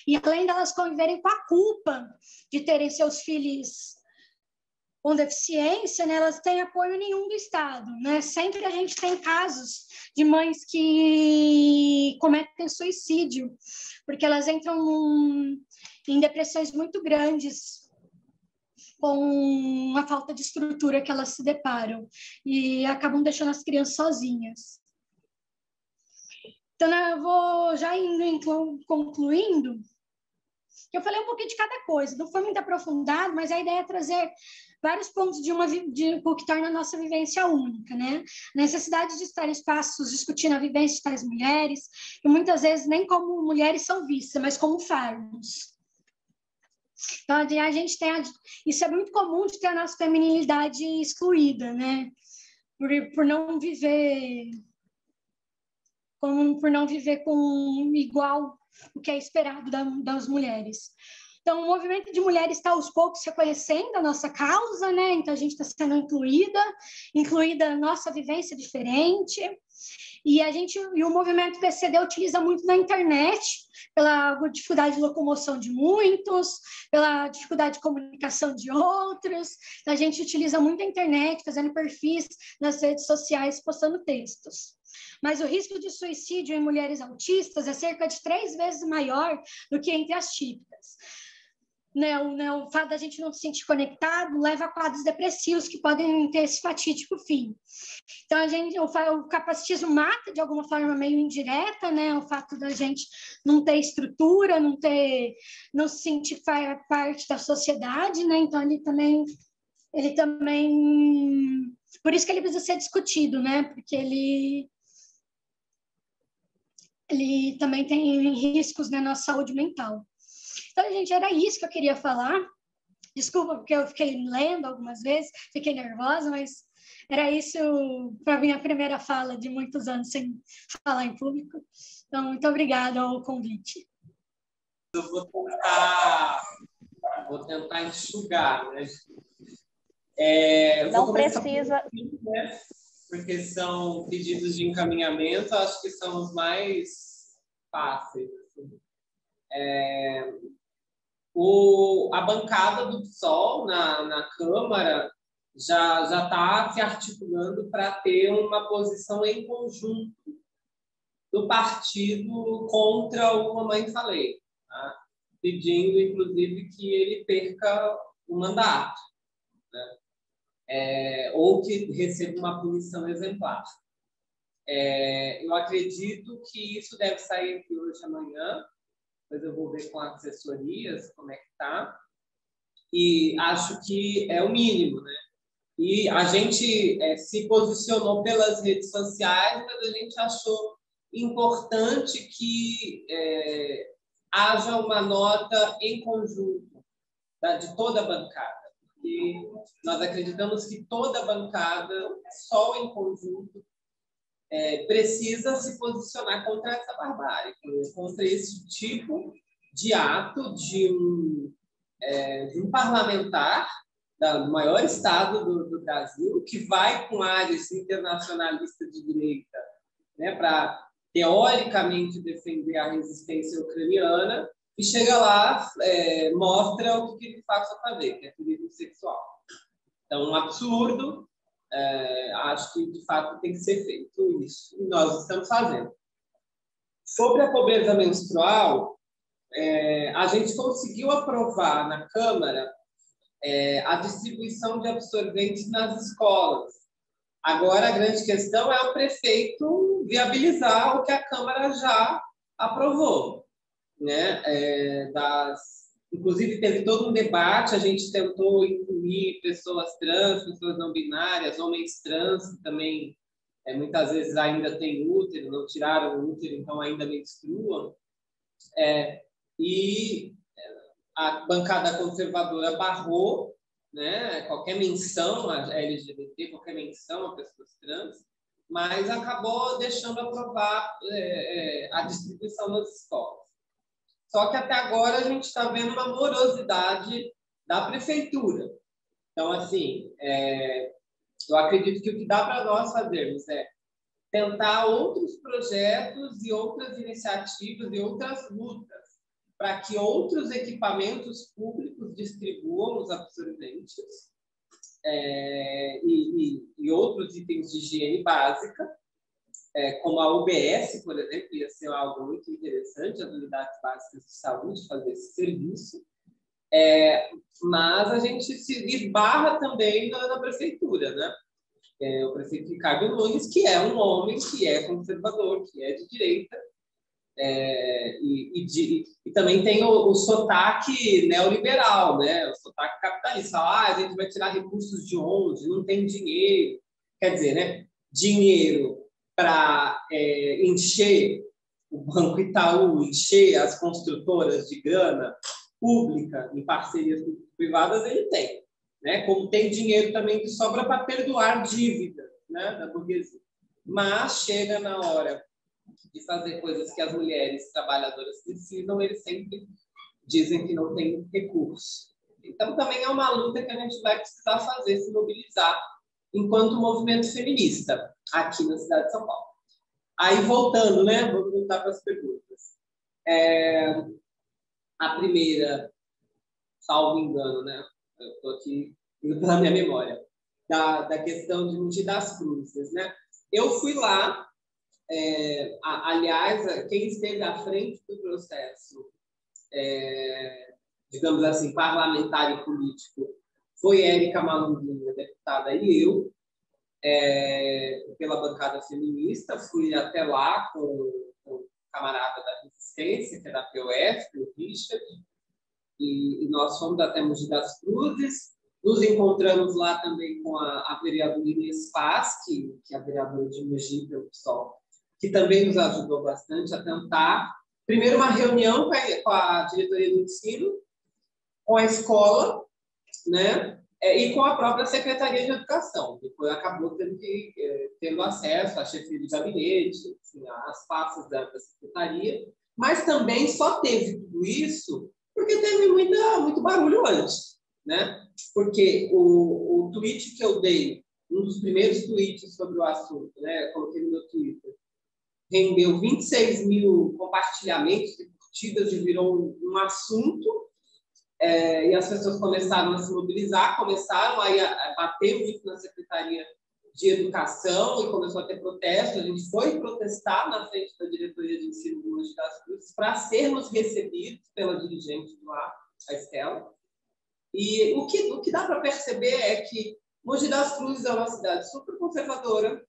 E além delas conviverem com a culpa de terem seus filhos com deficiência, elas têm apoio nenhum do Estado, Sempre a gente tem casos de mães que cometem suicídio, porque elas entram em depressões muito grandes com a falta de estrutura que elas se deparam e acabam deixando as crianças sozinhas. Então, eu vou já indo concluindo. Eu falei um pouquinho de cada coisa, não foi muito aprofundado, mas a ideia é trazer vários pontos de o que torna a nossa vivência única, né? A necessidade de estar em espaços discutindo a vivência de tais mulheres, que muitas vezes nem como mulheres são vistas, mas como fardos. Então, a gente tem... Isso é muito comum de ter a nossa feminilidade excluída, né? Por não viver... por não viver com igual o que é esperado das mulheres. Então, o movimento de mulheres está aos poucos reconhecendo a nossa causa, né? Então, a gente está sendo incluída a nossa vivência diferente. E o movimento PCD utiliza muito na internet, pela dificuldade de locomoção de muitos, pela dificuldade de comunicação de outros. A gente utiliza muito a internet, fazendo perfis nas redes sociais, postando textos. Mas o risco de suicídio em mulheres autistas é cerca de 3 vezes maior do que entre as típicas. O fato da gente não se sentir conectado leva a quadros depressivos que podem ter esse fatídico fim. Então, o capacitismo mata de alguma forma meio indireta, né? O fato da gente não ter estrutura, não se sentir parte da sociedade, né? Então, ele também... Por isso que ele precisa ser discutido, né? Porque ele também tem riscos na nossa saúde mental. Então, gente, era isso que eu queria falar. Desculpa, porque eu fiquei lendo algumas vezes, fiquei nervosa, mas era isso para minha primeira fala de muitos anos sem falar em público. Então, muito obrigada ao convite. Eu vou tentar enxugar, né? Não precisa... né? Porque são pedidos de encaminhamento, acho que são os mais fáceis. Assim. A bancada do PSOL na Câmara já está se articulando para ter uma posição em conjunto do partido contra o Mamãe Falei, tá? Pedindo, inclusive, que ele perca o mandato, né? Ou que receba uma punição exemplar. Eu acredito que isso deve sair aqui hoje amanhã, depois eu vou ver com as assessorias como é que está, e acho que é o mínimo, né? E a gente se posicionou pelas redes sociais, mas a gente achou importante que haja uma nota em conjunto de toda a bancada. E nós acreditamos que toda a bancada, só em conjunto, precisa se posicionar contra essa barbárie, contra esse tipo de ato de um parlamentar do maior estado do Brasil, que vai com áreas internacionalistas de direita, né, para, teoricamente, defender a resistência ucraniana, e chega lá, mostra o que ele faz a fazer, que é turismo sexual. Então, um absurdo. Acho que, de fato, tem que ser feito isso. E nós estamos fazendo. Sobre a pobreza menstrual, a gente conseguiu aprovar na Câmara a distribuição de absorventes nas escolas. Agora, a grande questão é o prefeito viabilizar o que a Câmara já aprovou, né? Inclusive, teve todo um debate, a gente tentou incluir pessoas trans, pessoas não binárias, homens trans, que também muitas vezes ainda têm útero, não tiraram o útero, então ainda menstruam. E a bancada conservadora barrou, né, qualquer menção a LGBT, qualquer menção a pessoas trans, mas acabou deixando aprovar a distribuição nas escolas. Só que até agora a gente está vendo uma morosidade da prefeitura. Então, assim, eu acredito que o que dá para nós fazermos é tentar outros projetos e outras iniciativas e outras lutas para que outros equipamentos públicos distribuam os absorventes e outros itens de higiene básica, como a UBS, por exemplo, ia ser algo muito interessante, as unidades básicas de saúde fazer esse serviço. Mas a gente se esbarra também na prefeitura, né? O prefeito Ricardo Nunes, que é um homem que é conservador, que é de direita, e também tem o sotaque neoliberal, né? O sotaque capitalista. A gente vai tirar recursos de onde? Não tem dinheiro. Quer dizer, né? Dinheiro para encher o Banco Itaú, encher as construtoras de grana pública em parcerias privadas, ele tem. Né? Como tem dinheiro também que sobra para perdoar dívidas, né, da burguesia. Mas chega na hora de fazer coisas que as mulheres trabalhadoras precisam, eles sempre dizem que não tem recurso. Então, também é uma luta que a gente vai precisar fazer, se mobilizar, enquanto movimento feminista, aqui na cidade de São Paulo. Aí, voltando, né, vamos voltar para as perguntas. A primeira, salvo engano, né, eu estou aqui indo pela minha memória, da questão de Mogi das Cruzes, né? Eu fui lá, aliás, quem esteve à frente do processo, digamos assim, parlamentar e político, foi Érica Malunguinho, deputada, e eu, pela bancada feminista, fui até lá com o camarada da Resistência, que é da POF, o Richard, e nós fomos até Mogi das Cruzes. Nos encontramos lá também com a vereadora Inês Paz, que é a vereadora de Mogi, pelo PSOL, que também nos ajudou bastante a tentar. Primeiro, uma reunião com a diretoria do ensino, com a escola, né? E com a própria Secretaria de Educação. Depois acabou tendo acesso à chefia de gabinete, assim, às pastas da Secretaria, mas também só teve tudo isso porque teve muito barulho antes, né? Porque o tweet que eu dei, um dos primeiros tweets sobre o assunto, né? Coloquei no meu Twitter, rendeu 26 mil compartilhamentos e curtidas e virou um assunto, e as pessoas começaram a se mobilizar, começaram a bater muito na Secretaria de Educação e começou a ter protesto. A gente foi protestar na frente da diretoria de ensino de Mogi das Cruzes para sermos recebidos pela dirigente de lá, a Estela. E o que dá para perceber é que Mogi das Cruzes é uma cidade super conservadora,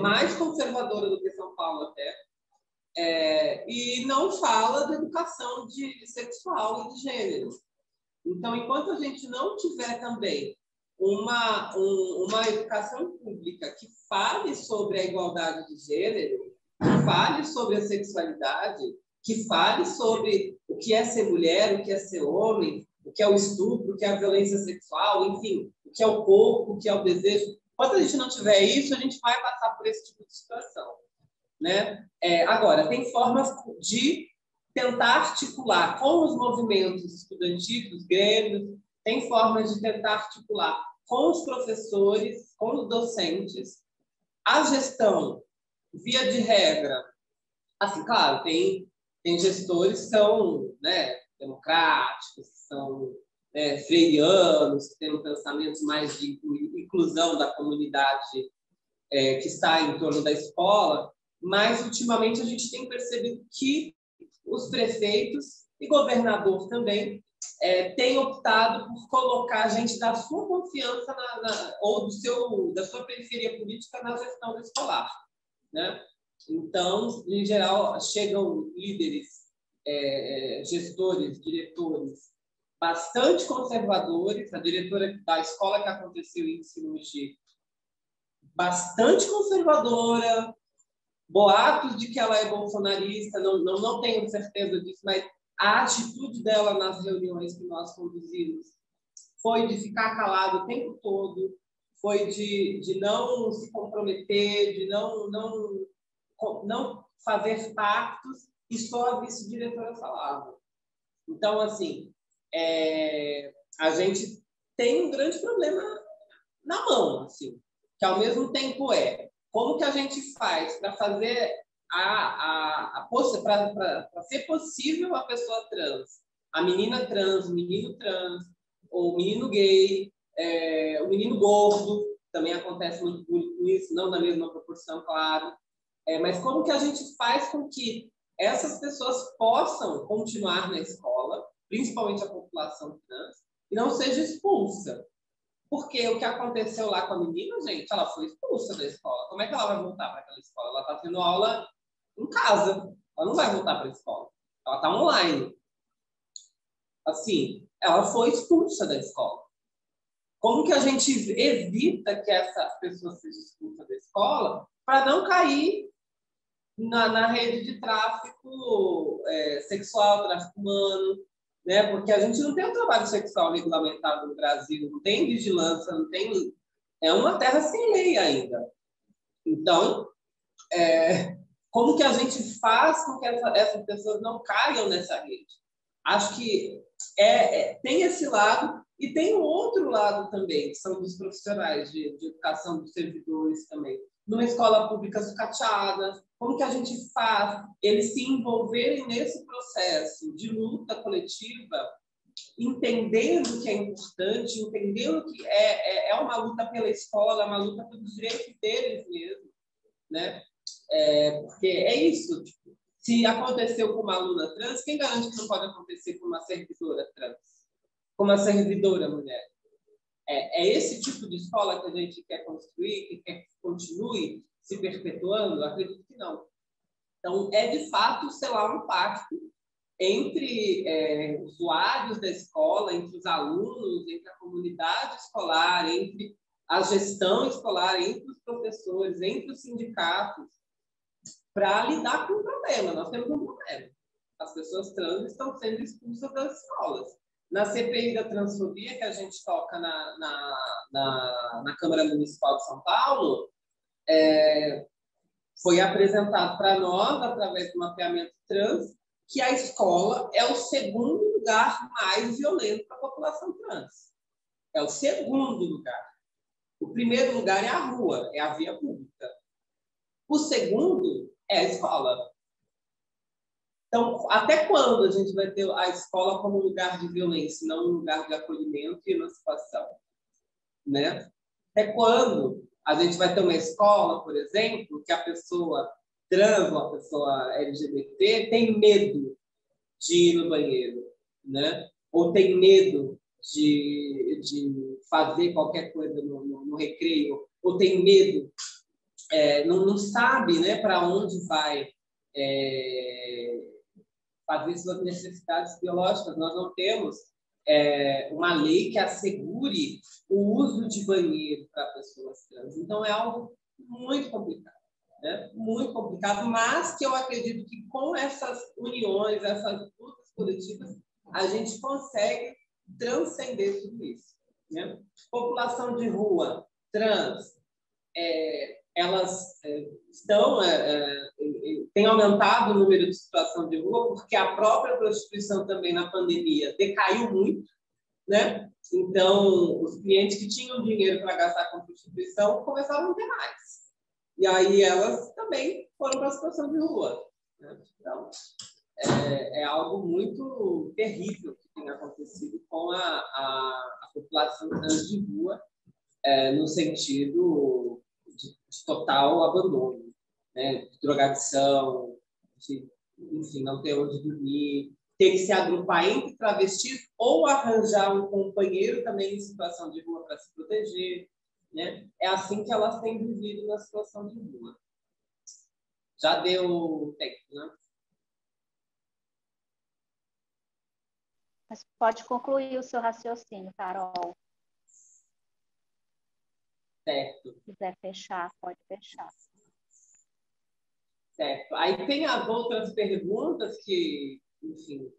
mais conservadora do que São Paulo até, e não fala de educação sexual e de gênero. Então, enquanto a gente não tiver também uma educação pública que fale sobre a igualdade de gênero, que fale sobre a sexualidade, que fale sobre o que é ser mulher, o que é ser homem, o que é o estupro, o que é a violência sexual, enfim, o que é o corpo, o que é o desejo. Enquanto a gente não tiver isso, a gente vai passar por esse tipo de situação, né? Agora, tem formas de tentar articular com os movimentos estudantis, os grêmios, tem formas de tentar articular com os professores, com os docentes, a gestão, via de regra. Assim, claro, tem gestores que são, né, democráticos, que são freianos, que têm um pensamento mais de inclusão da comunidade que está em torno da escola, mas, ultimamente, a gente tem percebido que os prefeitos e governador também têm optado por colocar gente da sua confiança ou da sua periferia política na gestão escolar, né? Então, em geral, chegam líderes, gestores, diretores bastante conservadores. A diretora da escola que aconteceu em Mogi, bastante conservadora, boatos de que ela é bolsonarista, não tenho certeza disso, mas a atitude dela nas reuniões que nós conduzimos foi de ficar calado o tempo todo, foi de não se comprometer, de não fazer pactos, e só a vice-diretora falava. Então, assim, a gente tem um grande problema na mão, assim, que ao mesmo tempo como que a gente faz para fazer para ser possível a pessoa trans, a menina trans, o menino trans, ou o menino gay, o menino gordo, também acontece muito com isso, não na mesma proporção, claro, mas como que a gente faz com que essas pessoas possam continuar na escola, principalmente a população trans, e não seja expulsa. Porque o que aconteceu lá com a menina, gente, ela foi expulsa da escola. Como é que ela vai voltar para aquela escola? Ela está tendo aula em casa. Ela não vai voltar para a escola. Ela está online. Assim, ela foi expulsa da escola. Como que a gente evita que essa pessoa seja expulsa da escola para não cair na rede de tráfico sexual, tráfico humano, né? Porque a gente não tem um trabalho sexual regulamentado no Brasil, não tem vigilância, não tem... É uma terra sem lei ainda. Então, como que a gente faz com que essas pessoas não caiam nessa rede? Acho que tem esse lado e tem um outro lado também, que são dos profissionais de educação, dos servidores também. Numa escola pública sucateada, como que a gente faz eles se envolverem nesse processo de luta coletiva, entendendo que é importante, entendendo que é uma luta pela escola, é uma luta pelos direitos deles mesmo, né? Porque é isso, tipo, se aconteceu com uma aluna trans, quem garante que não pode acontecer com uma servidora trans? Com uma servidora mulher? É esse tipo de escola que a gente quer construir, que quer que continue se perpetuando? Acredito que não. Então, de fato, sei lá, um pacto entre usuários da escola, entre os alunos, entre a comunidade escolar, entre a gestão escolar, entre os professores, entre os sindicatos, para lidar com o problema. Nós temos um problema. As pessoas trans estão sendo expulsas das escolas. Na CPI da transfobia, que a gente toca na Câmara Municipal de São Paulo, foi apresentado para nós, através do mapeamento trans, que a escola é o segundo lugar mais violento para a população trans. É o segundo lugar. O primeiro lugar é a rua, é a via pública. O segundo é a escola. Então, até quando a gente vai ter a escola como lugar de violência, não um lugar de acolhimento e emancipação? Né? Até quando a gente vai ter uma escola, por exemplo, que a pessoa trans ou a pessoa LGBT tem medo de ir no banheiro, né? Ou tem medo de fazer qualquer coisa no recreio, ou tem medo, não sabe, né, para onde vai fazer suas necessidades biológicas. Nós não temos uma lei que assegure o uso de banheiro para pessoas trans. Então, é algo muito complicado, né? Muito complicado, mas que eu acredito que com essas uniões, essas lutas coletivas, a gente consegue transcender tudo isso, né? População de rua, trans, elas têm aumentado o número de situação de rua, porque a própria prostituição também na pandemia decaiu muito, né? Então, os clientes que tinham dinheiro para gastar com prostituição começaram a não ter mais. E aí elas também foram para a situação de rua, né? Então, é algo muito terrível que tem acontecido com a população trans de rua, no sentido de total abandono, né? De drogadição, de, enfim, não ter onde dormir, ter que se agrupar entre travestis ou arranjar um companheiro também em situação de rua para se proteger, né? É assim que elas têm vivido na situação de rua. Já deu tempo, né? Mas pode concluir o seu raciocínio, Carol. Certo. Se quiser fechar, pode fechar. Certo. Aí tem as outras perguntas que, enfim,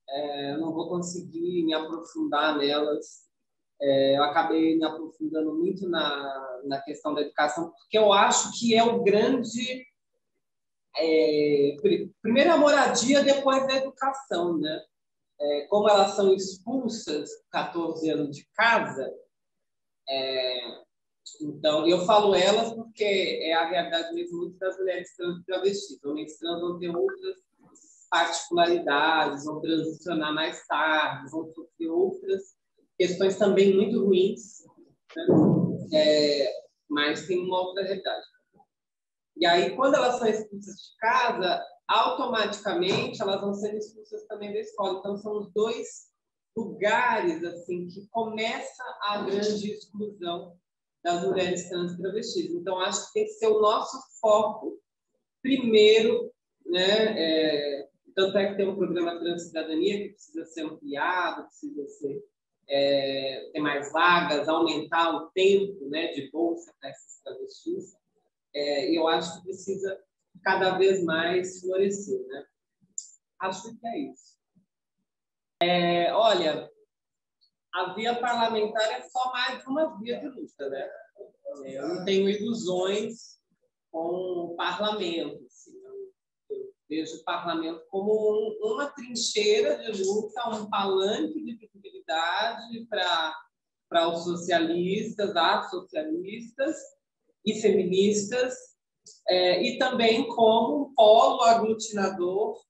eu não vou conseguir me aprofundar nelas. Eu acabei me aprofundando muito na questão da educação, porque eu acho que é o grande... primeiro a moradia, depois a educação, né? Como elas são expulsas com 14 anos de casa, então, eu falo elas porque é a realidade mesmo muito das mulheres trans e travestis. Homens trans vão ter outras particularidades, vão transicionar mais tarde, vão sofrer outras questões também muito ruins, né? Mas tem uma outra realidade. E aí, quando elas são expulsas de casa, automaticamente elas vão sendo expulsas também da escola. Então, são os dois lugares assim que começa a grande exclusão das mulheres trans e travestis. Então, acho que tem que ser o nosso foco primeiro, né? Tanto é que tem um programa Transcidadania que precisa ser ampliado, precisa ser, ter mais vagas, aumentar o tempo, né, de bolsa para essas travestis. E eu acho que precisa cada vez mais florescer, né? Acho que é isso. Olha, a via parlamentar é só mais uma via de luta, né? Eu não tenho ilusões com o parlamento. Assim, eu vejo o parlamento como uma trincheira de luta, um palanque de visibilidade para os socialistas, as socialistas e feministas, e também como um polo aglutinador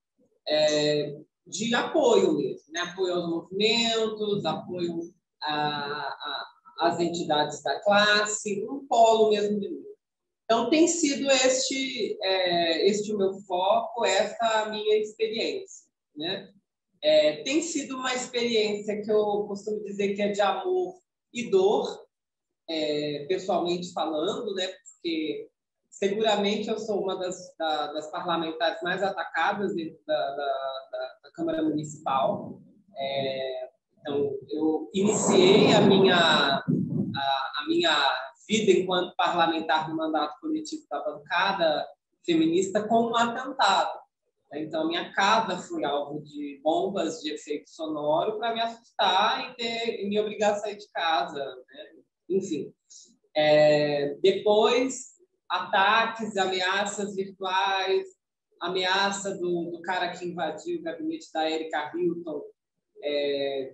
de apoio mesmo, né? Apoio aos movimentos, apoio às entidades da classe, um polo mesmo de luta. Então, tem sido este o meu foco, essa a minha experiência, né? Tem sido uma experiência que eu costumo dizer que é de amor e dor, pessoalmente falando, né? Porque seguramente eu sou uma das parlamentares mais atacadas dentro da Câmara Municipal. Então, eu iniciei a minha vida enquanto parlamentar do mandato coletivo da bancada feminista com um atentado. Então, minha casa foi alvo de bombas de efeito sonoro para me assustar e me obrigar a sair de casa, né? Enfim. Depois, ataques, ameaças virtuais, ameaça do cara que invadiu o gabinete da Erika Hilton,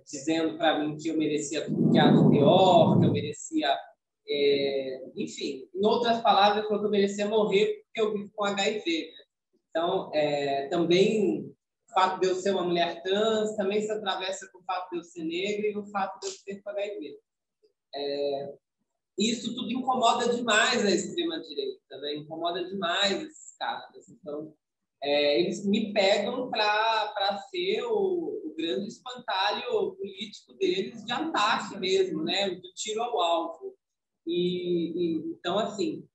dizendo para mim que eu merecia tudo que há de pior, que eu merecia... enfim, em outras palavras, que eu merecia morrer porque eu vivo com HIV. Né? Então, também o fato de eu ser uma mulher trans também se atravessa com o fato de eu ser negra e o fato de eu ter com HIV. Isso tudo incomoda demais a extrema-direita, né? Incomoda demais esses caras. Então, eles me pegam para ser o grande espantalho político deles de ataque mesmo, né? Do tiro ao alvo. Então, assim,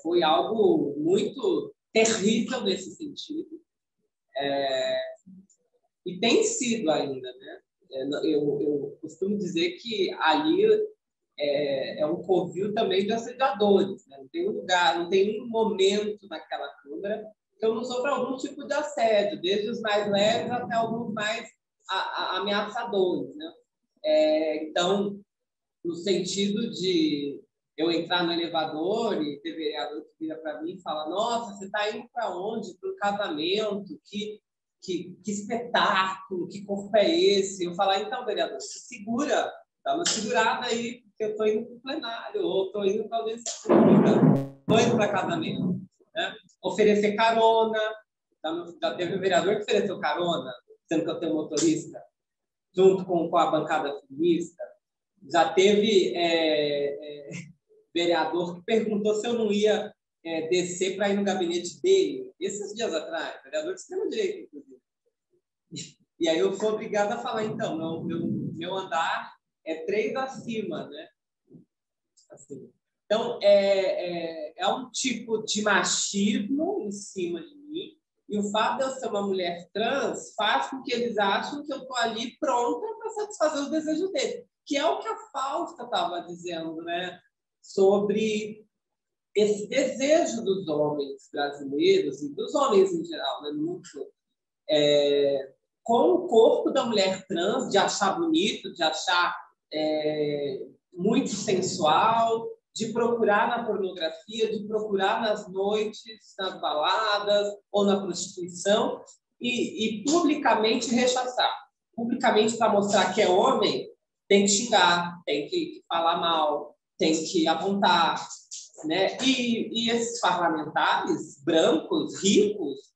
foi algo muito terrível nesse sentido. E tem sido ainda, né? Eu costumo dizer que ali é um covil também de assediadores, né? Não tem um lugar, não tem um momento naquela Câmara que eu não sofra algum tipo de assédio, desde os mais leves até alguns mais ameaçadores, né? Então, no sentido de eu entrar no elevador e ter vereador que vira para mim e fala: nossa, você está indo para onde? Para um casamento? Que espetáculo, que corpo é esse? Eu falar: então, vereador, se segura, dá uma segurada aí, porque eu estou indo para o plenário, ou estou indo para a audiência pública, estou indo para casamento. Né? Oferecer carona, já teve um vereador que ofereceu carona, sendo que eu tenho motorista, junto com a bancada feminista. Já teve vereador que perguntou se eu não ia descer para ir no gabinete dele, esses dias atrás, vereador de extrema-direita, inclusive. E aí eu fui obrigada a falar: então, meu andar é 3 acima, né? Assim. Então, é um tipo de machismo em cima de mim, e o fato de eu ser uma mulher trans faz com que eles achem que eu estou ali pronta para satisfazer os desejos deles, que é o que a Fausta estava dizendo, né? Sobre esse desejo dos homens brasileiros e dos homens em geral, né? Com o corpo da mulher trans, de achar bonito, de achar muito sensual, de procurar na pornografia, de procurar nas noites, nas baladas ou na prostituição e publicamente rechaçar. Publicamente, para mostrar que é homem, tem que xingar, tem que falar mal, tem que apontar. Né? E esses parlamentares brancos, ricos,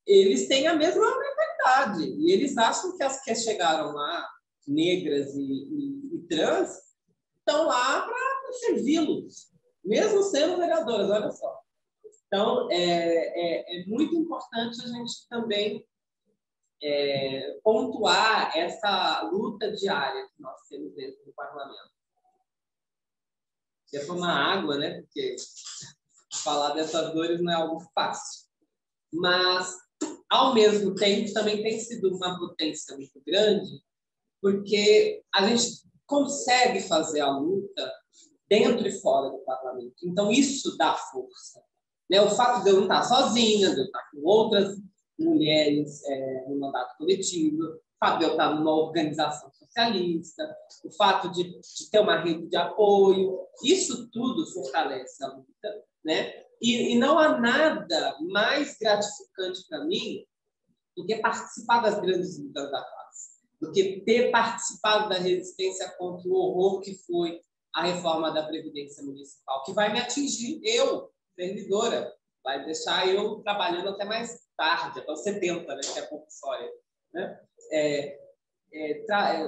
eles têm a mesma mentalidade. E eles acham que as que chegaram lá, negras e trans, estão lá para servi-los, mesmo sendo vereadoras, olha só. Então, é muito importante a gente também pontuar essa luta diária que nós temos dentro do parlamento. Ia tomar água, né? Porque falar dessas dores não é algo fácil. Mas, ao mesmo tempo, também tem sido uma potência muito grande, porque a gente consegue fazer a luta dentro e fora do parlamento. Então, isso dá força. Né? O fato de eu não estar sozinha, de eu estar com outras mulheres no mandato coletivo, o fato de eu estar numa organização socialista, o fato de ter uma rede de apoio, isso tudo fortalece a luta, né? E não há nada mais gratificante para mim do que participar das grandes lutas da classe, do que ter participado da resistência contra o horror que foi a reforma da Previdência Municipal, que vai me atingir, eu, servidora, vai deixar eu trabalhando até mais tarde, até os 70, né, que é compulsória. Né?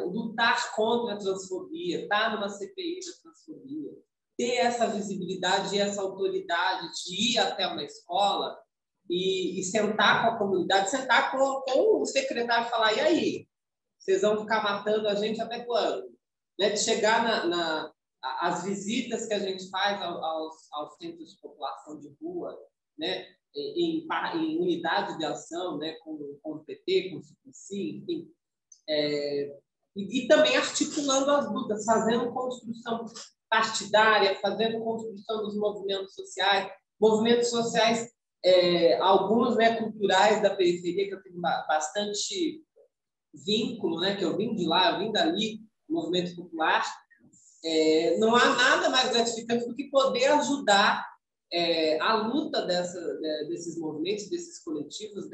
Lutar contra a transfobia, estar numa CPI da transfobia, ter essa visibilidade e essa autoridade de ir até uma escola e sentar com a comunidade, sentar com o secretário e falar, e aí? Vocês vão ficar matando a gente até quando? Né? De chegar as visitas que a gente faz aos centros de população de rua, né? em unidade de ação, né? com o PT, com o Suplicy, enfim. E também articulando as lutas, fazendo construção partidária, fazendo construção dos movimentos sociais, alguns, né, culturais da periferia, que eu tenho bastante vínculo, né, que eu vim de lá, eu vim dali, movimento popular. Não há nada mais gratificante do que poder ajudar a luta desses movimentos, desses coletivos,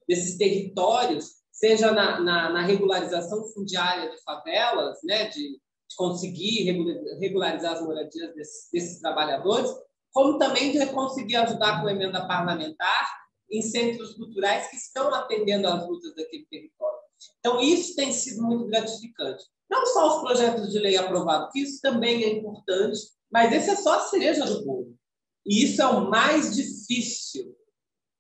desses territórios, seja na regularização fundiária de favelas, né, de conseguir regularizar as moradias desses trabalhadores, como também de conseguir ajudar com a emenda parlamentar em centros culturais que estão atendendo às lutas daquele território. Então, isso tem sido muito gratificante. Não só os projetos de lei aprovados, que isso também é importante, mas esse é só a cereja do bolo. E isso é o mais difícil.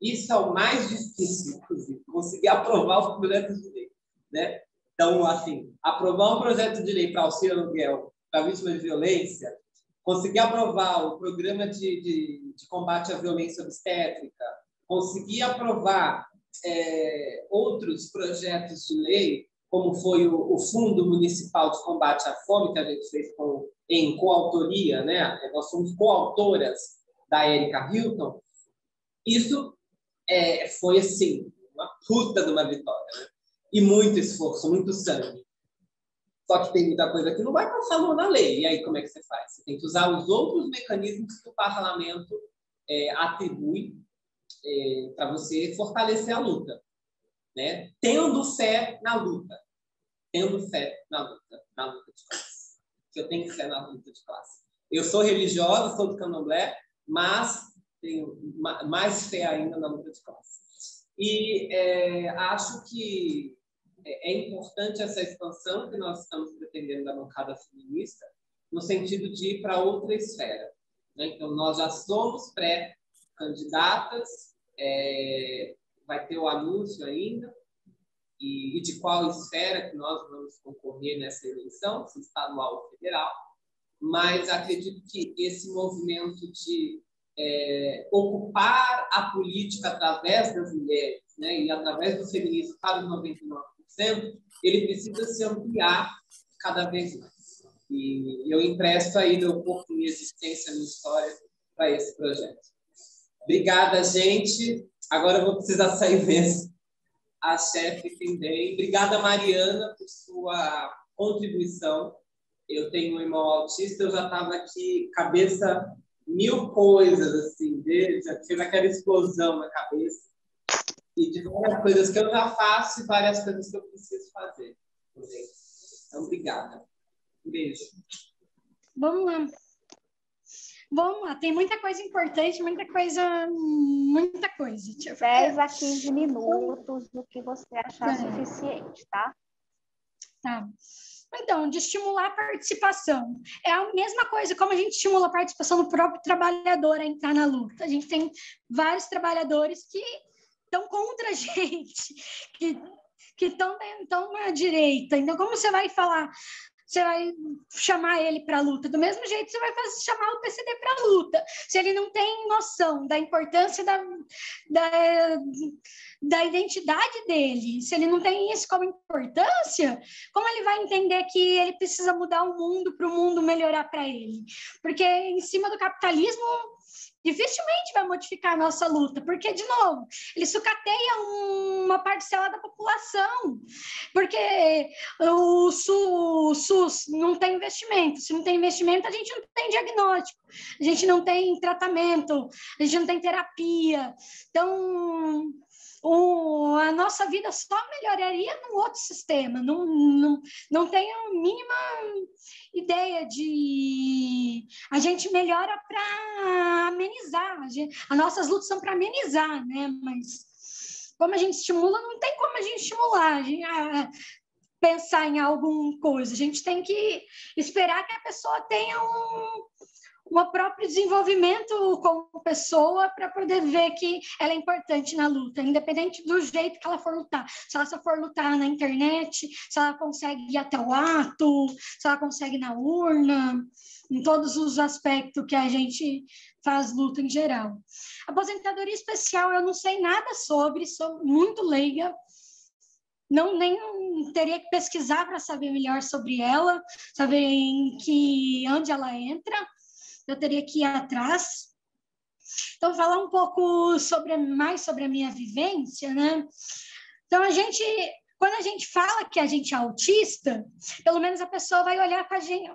Isso é o mais difícil, inclusive, conseguir aprovar os projetos de lei. Né? Então, assim, aprovar um projeto de lei para auxílio aluguel para vítimas de violência, conseguir aprovar o programa de combate à violência obstétrica, conseguir aprovar outros projetos de lei, como foi o Fundo Municipal de Combate à Fome, que a gente fez em coautoria, né? Nós somos coautoras da Érica Hilton. Isso foi, assim, uma puta de uma vitória, né? E muito esforço, muito sangue. Só que tem muita coisa que não vai passar na lei. E aí, como é que você faz? Você tem que usar os outros mecanismos que o parlamento atribui para você fortalecer a luta. Né? Tendo fé na luta. Tendo fé na luta de classe. Eu tenho fé na luta de classe. Eu sou religiosa, sou do candomblé, mas tenho mais fé ainda na luta de classe. E acho que é importante essa expansão que nós estamos pretendendo da bancada feminista, no sentido de ir para outra esfera. Né? Então, nós já somos pré-candidatas, vai ter o anúncio ainda, e de qual esfera que nós vamos concorrer nessa eleição, se estadual ou federal, mas acredito que esse movimento de ocupar a política através das mulheres, né, e através do feminismo para os 99%, ele precisa se ampliar cada vez mais. E eu empresto aí meu corpo, minha existência, minha história para esse projeto. Obrigada, gente. Agora eu vou precisar sair mesmo. A chefe também. Obrigada, Mariana, por sua contribuição. Eu tenho um irmão autista, eu já estava aqui, cabeça, mil coisas, assim, já tive aquela explosão na cabeça. E de várias coisas que eu já faço e várias coisas que eu preciso fazer. Então, obrigada. Um beijo. Vamos lá. Vamos lá, tem muita coisa importante, muita coisa. 10 a 15 minutos, do que você achar suficiente, tá? Tá. Então, de estimular a participação. É a mesma coisa como a gente estimula a participação do próprio trabalhador a entrar na luta. A gente tem vários trabalhadores que estão contra a gente, que estão na direita. Então, como você vai falar? Você vai chamar ele para a luta. Do mesmo jeito, você vai chamar o PCD para a luta. Se ele não tem noção da importância da identidade dele, se ele não tem isso como importância, como ele vai entender que ele precisa mudar o mundo para o mundo melhorar para ele? Porque em cima do capitalismo, dificilmente vai modificar a nossa luta, porque, de novo, ele sucateia uma parcela da população, porque o SUS não tem investimento. Se não tem investimento, a gente não tem diagnóstico, a gente não tem tratamento, a gente não tem terapia. Então, a nossa vida só melhoraria num outro sistema. Não tenho a mínima ideia de... A gente melhora para amenizar. As nossas lutas são para amenizar, né? Mas como a gente estimula, não tem como a gente estimular. Pensar em alguma coisa. A gente tem que esperar que a pessoa tenha um próprio desenvolvimento como pessoa para poder ver que ela é importante na luta, independente do jeito que ela for lutar. Se ela só for lutar na internet, se ela consegue ir até o ato, se ela consegue ir na urna, em todos os aspectos que a gente faz luta em geral. Aposentadoria especial, eu não sei nada sobre, sou muito leiga, nem teria que pesquisar para saber melhor sobre ela, saber onde ela entra. Eu teria que ir atrás. Então, falar um pouco mais sobre a minha vivência, né? Então, quando a gente fala que a gente é autista, pelo menos a pessoa vai olhar para a gente,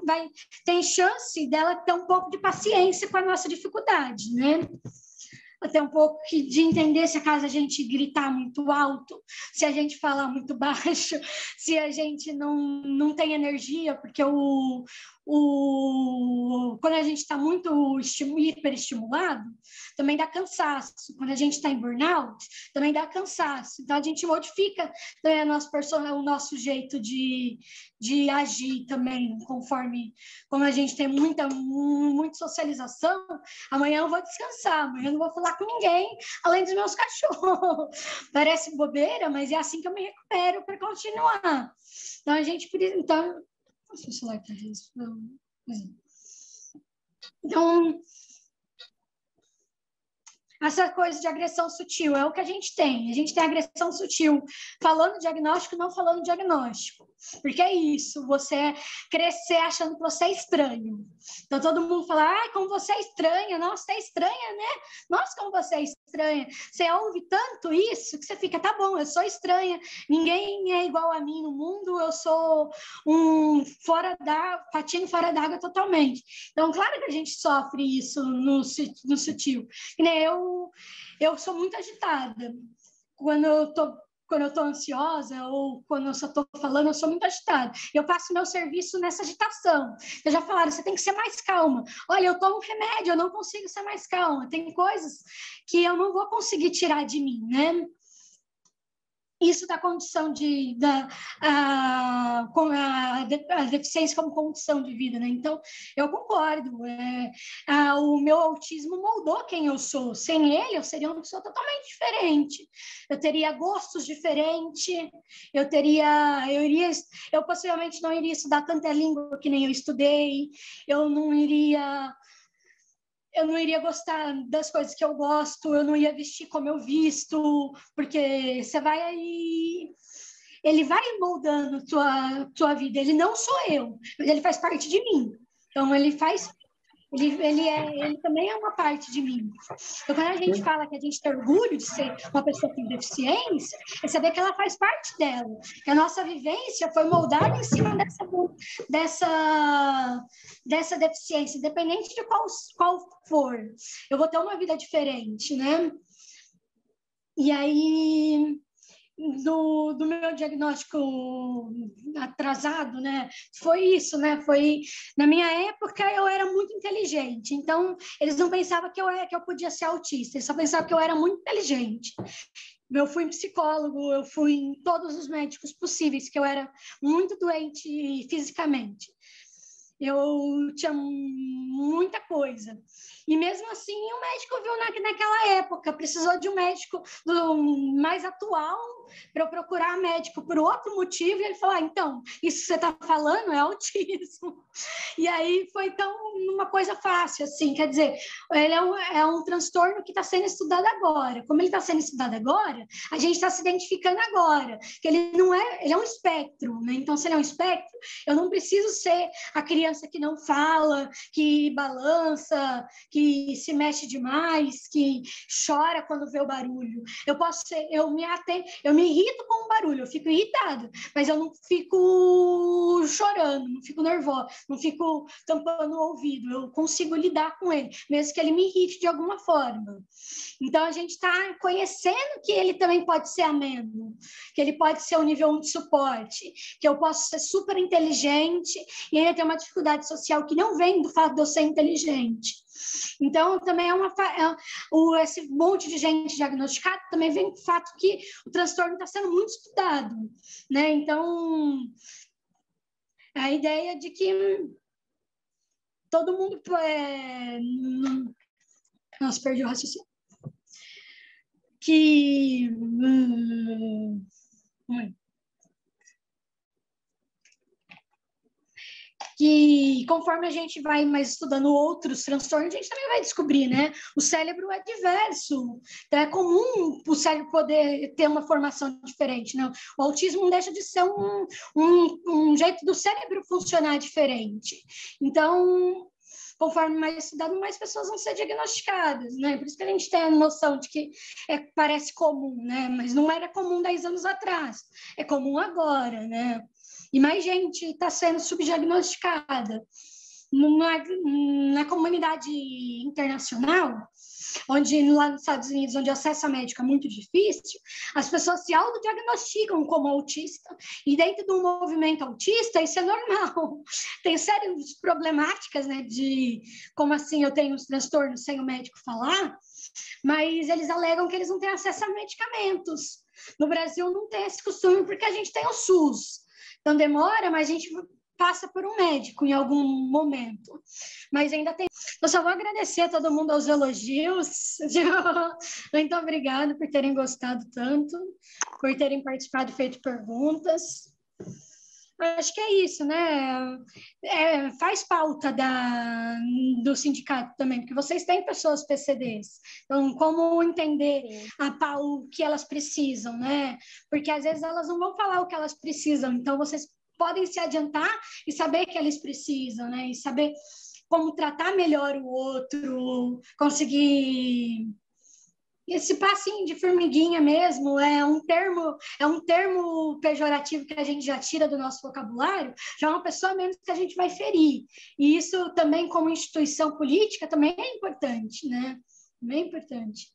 tem chance dela ter um pouco de paciência com a nossa dificuldade, né? Até um pouco de entender se acaso a gente gritar muito alto, se a gente falar muito baixo, se a gente não tem energia, porque quando a gente está muito hiperestimulado, também dá cansaço. Quando a gente está em burnout, também dá cansaço. Então, a gente modifica, né, o nosso jeito de agir também, conforme como a gente tem muita socialização. Amanhã eu vou descansar, amanhã eu não vou falar com ninguém, além dos meus cachorros. Parece bobeira, mas é assim que eu me recupero para continuar. Então, a gente precisa... Nossa, o celular está respondendo. Então, essa coisa de agressão sutil é o que a gente tem. A gente tem agressão sutil falando diagnóstico, não falando diagnóstico. Porque é isso, você crescer achando que você é estranho. Então, todo mundo fala, como você é estranha, nossa, você é estranha, né? Nossa, como você é estranha. Você ouve tanto isso que você fica, tá bom, eu sou estranha, ninguém é igual a mim no mundo, eu sou um patinho fora d'água totalmente. Então, claro que a gente sofre isso no sutil. E, né, eu sou muito agitada. Quando eu estou ansiosa ou quando eu só estou falando, eu sou muito agitada. Eu passo meu serviço nessa agitação. Eu já falaram, você tem que ser mais calma. Olha, eu tomo remédio, eu não consigo ser mais calma. Tem coisas que eu não vou conseguir tirar de mim, né? Isso da condição com a deficiência como condição de vida, né? Então, eu concordo. O meu autismo moldou quem eu sou. Sem ele, eu seria uma pessoa totalmente diferente. Eu teria gostos diferentes. Eu possivelmente não iria estudar tanta língua que nem eu estudei. Eu não iria gostar das coisas que eu gosto, eu não ia vestir como eu visto, porque ele vai moldando tua vida. Ele não sou eu, mas ele faz parte de mim. Então, ele também é uma parte de mim. Então, quando a gente fala que a gente tem orgulho de ser uma pessoa com deficiência, é saber que ela faz parte dela, que a nossa vivência foi moldada em cima dessa deficiência, independente de qual for. Eu vou ter uma vida diferente, né? E aí... Do meu diagnóstico atrasado, né? Foi isso, né? Na minha época eu era muito inteligente, então eles não pensavam que eu podia ser autista, eles só pensavam que eu era muito inteligente. Eu fui em psicólogo, eu fui em todos os médicos possíveis, que eu era muito doente fisicamente. Eu tinha muita coisa. E mesmo assim, o médico viu naquela época, precisou de um médico mais atual para eu procurar médico por outro motivo. E ele falou, então, isso que você está falando é autismo. E aí foi uma coisa fácil, assim, quer dizer, ele é um transtorno que está sendo estudado agora. Como ele está sendo estudado agora, a gente está se identificando agora, que ele é um espectro, né? Então, se ele é um espectro, eu não preciso ser a criança que não fala, que balança, que se mexe demais, que chora quando vê o barulho. Eu me irrito com o barulho, eu fico irritada, mas eu não fico chorando, não fico nervosa, não fico tampando o ouvido, eu consigo lidar com ele, mesmo que ele me irrite de alguma forma. Então, a gente está conhecendo que ele também pode ser ameno, que ele pode ser um nível 1 de suporte, que eu posso ser super inteligente e ainda ter uma dificuldade social que não vem do fato de eu ser inteligente. Então, também esse monte de gente diagnosticada também vem do fato que o transtorno está sendo muito estudado, né? Então, a ideia de que todo mundo... Nossa, perdi o raciocínio. Que conforme a gente vai mais estudando outros transtornos, a gente também vai descobrir, né? O cérebro é diverso, então é comum o cérebro poder ter uma formação diferente, né? O autismo não deixa de ser um jeito do cérebro funcionar diferente. Então, conforme mais estudado, mais pessoas vão ser diagnosticadas, né? Por isso que a gente tem a noção de que parece comum, né? Mas não era comum 10 anos atrás, é comum agora, né? E mais gente está sendo subdiagnosticada. Na comunidade internacional, lá nos Estados Unidos, onde o acesso a médico é muito difícil, as pessoas se autodiagnosticam como autista. E dentro do movimento autista, isso é normal. Tem sérias problemáticas, né, de como assim eu tenho os transtornos sem o médico falar, mas eles alegam que eles não têm acesso a medicamentos. No Brasil não tem esse costume porque a gente tem o SUS. Então demora, mas a gente passa por um médico em algum momento. Mas ainda tem... Eu só vou agradecer a todo mundo aos elogios. Muito obrigada por terem gostado tanto, por terem participado e feito perguntas. Acho que é isso, né? Faz pauta do sindicato também, porque vocês têm pessoas PCDs. Então, como entender o que elas precisam, né? Porque às vezes elas não vão falar o que elas precisam, então vocês podem se adiantar e saber que eles precisam, né? E saber como tratar melhor o outro, conseguir... Esse passinho de formiguinha mesmo é um termo pejorativo que a gente já tira do nosso vocabulário, já é uma pessoa menos que a gente vai ferir. E isso também, como instituição política, também é importante, né? Bem importante.